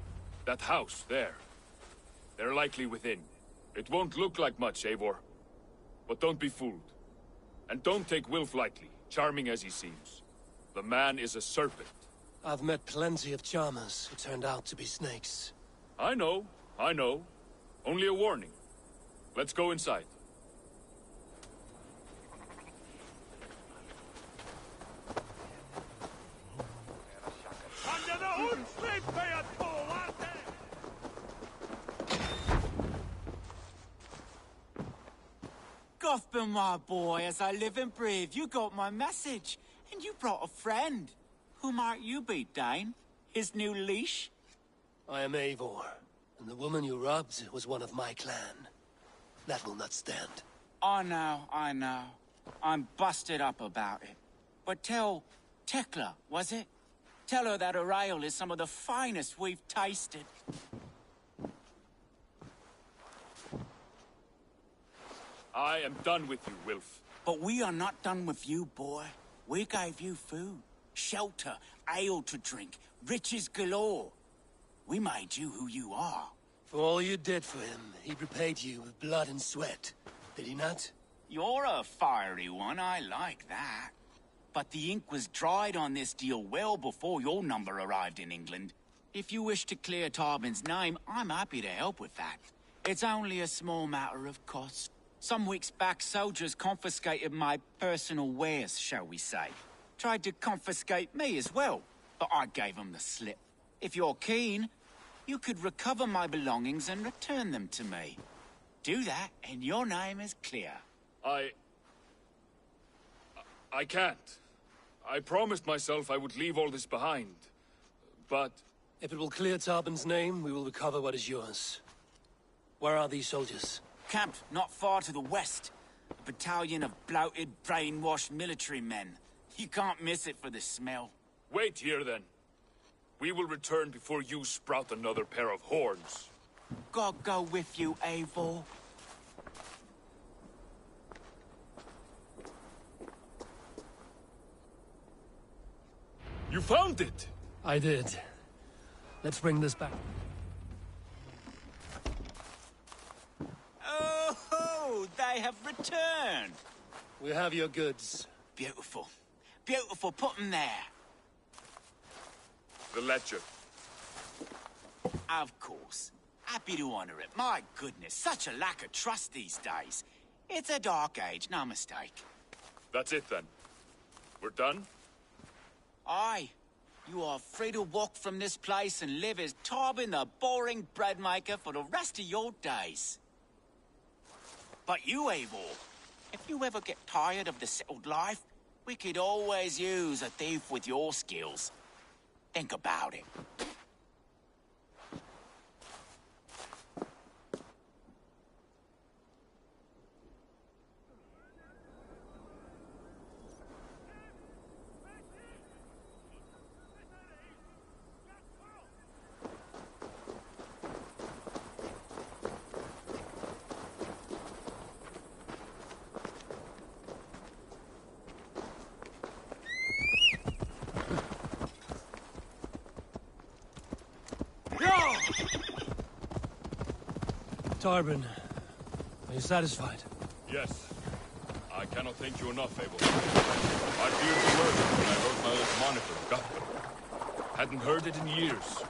That house, there. They're likely within. It won't look like much, Eivor. But don't be fooled. And don't take Wilf lightly, charming as he seems. The man is a serpent. I've met plenty of charmers who turned out to be snakes. I know. Only a warning. Let's go inside. Gothman, my boy, as I live and breathe, you got my message. And you brought a friend. Who might you be, Dane? His new leash? I am Eivor, and the woman you robbed was one of my clan. That will not stand. I know. I'm busted up about it. But tell Tekla, was it? Tell her that her ale is some of the finest we've tasted. I am done with you, Wilf. But we are not done with you, boy. We gave you food, shelter, ale to drink, riches galore. We made you who you are. For all you did for him, he repaid you with blood and sweat. Did he not? You're a fiery one, I like that. But the ink was dried on this deal well before your number arrived in England. If you wish to clear Tarbin's name, I'm happy to help with that. It's only a small matter of cost. Some weeks back, soldiers confiscated my personal wares, shall we say. Tried to confiscate me as well, but I gave them the slip. If you're keen, you could recover my belongings and return them to me. Do that, and your name is clear. I can't. I promised myself I would leave all this behind. But... If it will clear Tarbin's name, we will recover what is yours. Where are these soldiers? Camped not far to the west. A battalion of bloated, brainwashed military men. You can't miss it for the smell. Wait here, then. We will return before you sprout another pair of horns. God go with you, Eivor. You found it! I did. Let's bring this back. Oh, they have returned! We have your goods. Beautiful. Beautiful, put them there. The ledger. Of course. Happy to honor it. My goodness, such a lack of trust these days. It's a dark age, no mistake. That's it, then. We're done? Aye. You are free to walk from this place and live as Tarbin the boring bread maker for the rest of your days. But you, Eivor, if you ever get tired of the settled life, we could always use a thief with your skills. Think about it. Tarbin, are you satisfied? Yes. I cannot thank you enough, Abel. I feared the worst when I heard my old monitor, Guthrum. Hadn't heard it in years.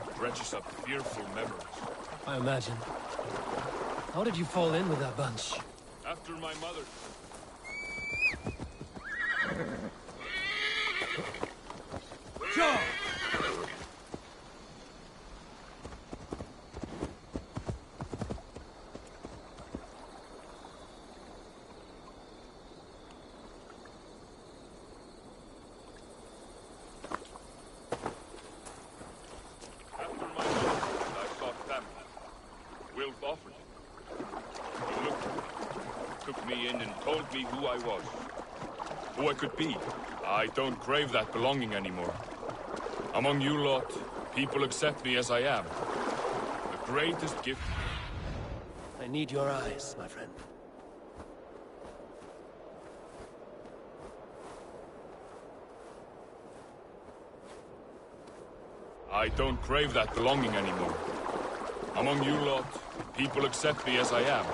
It dredges up fearful memories. I imagine. How did you fall in with that bunch? After my mother... John! Who I was, who I could be. I don't crave that belonging anymore. Among you lot, people accept me as I am. The greatest gift... I need your eyes, my friend. I don't crave that belonging anymore. Among you lot, people accept me as I am.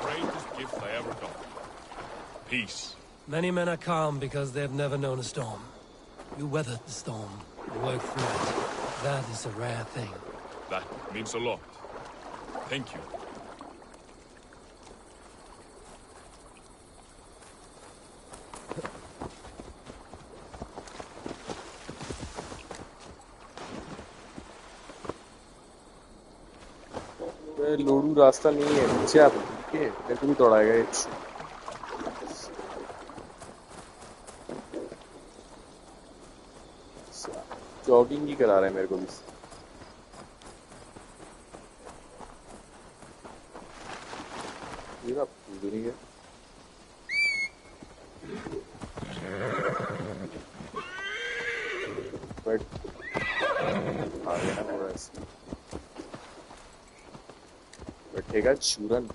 Greatest gift I ever got. Peace. Many men are calm because they have never known a storm. You weathered the storm and worked through it. That is a rare thing. That means a lot. Thank you. लोडू रास्ता नहीं है नीचे आप के मेरे को भी दौड़ाएगा ये जॉगिंग ही करा रहा है मेरे को भी ये आप पूछ नहीं है बट आ गया ना पूरा ऐसे बैठेगा चूरन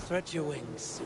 Stretch your wings.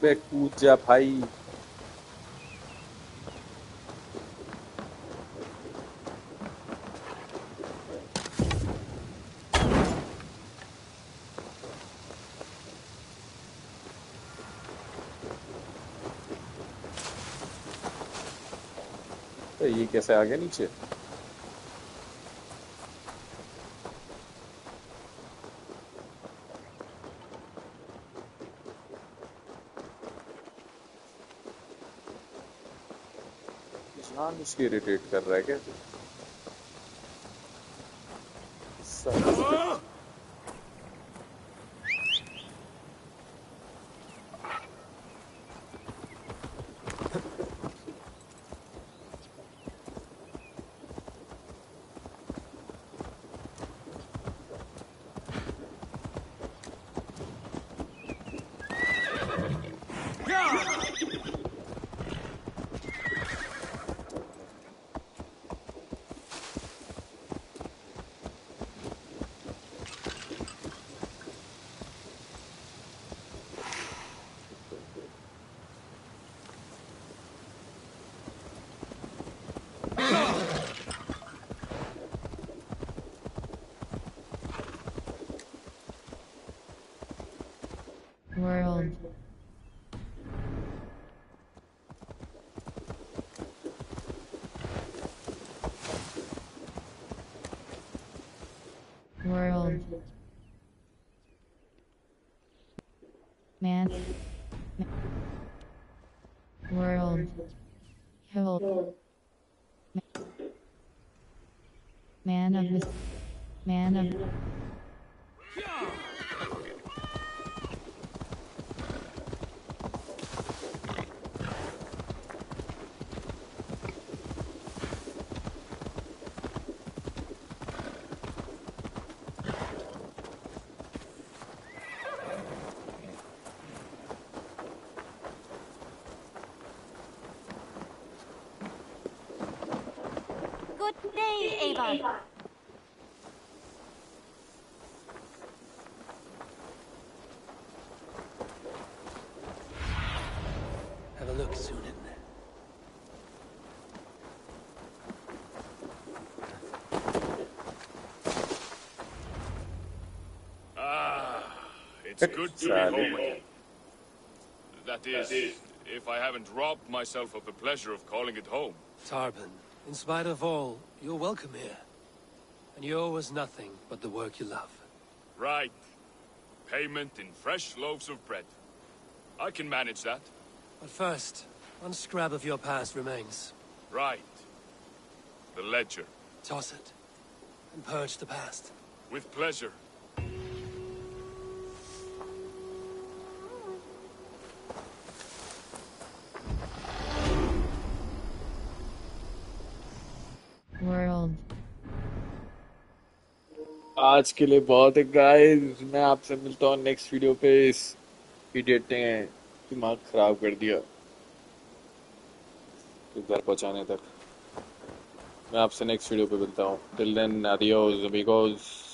बे कूद जा भाई तो ये कैसे आ गया नीचे उसकी इरिटेट कर रहा है क्या World. World. Man. World. Hill. Man of the. Man of. Good day, Ava. Have a look, Sunan. It's good to be home again. That is, if I haven't robbed myself of the pleasure of calling it home. Tarban, in spite of all, you're welcome here. And you owe us nothing but the work you love. Right. Payment in fresh loaves of bread. I can manage that. But first, one scrap of your past remains. Right. The ledger. Toss it, and purge the past. With pleasure. World. आज के लिए बहुत है guys, मैं आपसे मिलता हूँ next video पे। इस इडियट ने दिमाग खराब कर दिया इधर पहुंचाने तक। मैं आपसे नेक्स्ट वीडियो पे मिलता हूँ। Till then, adios amigos।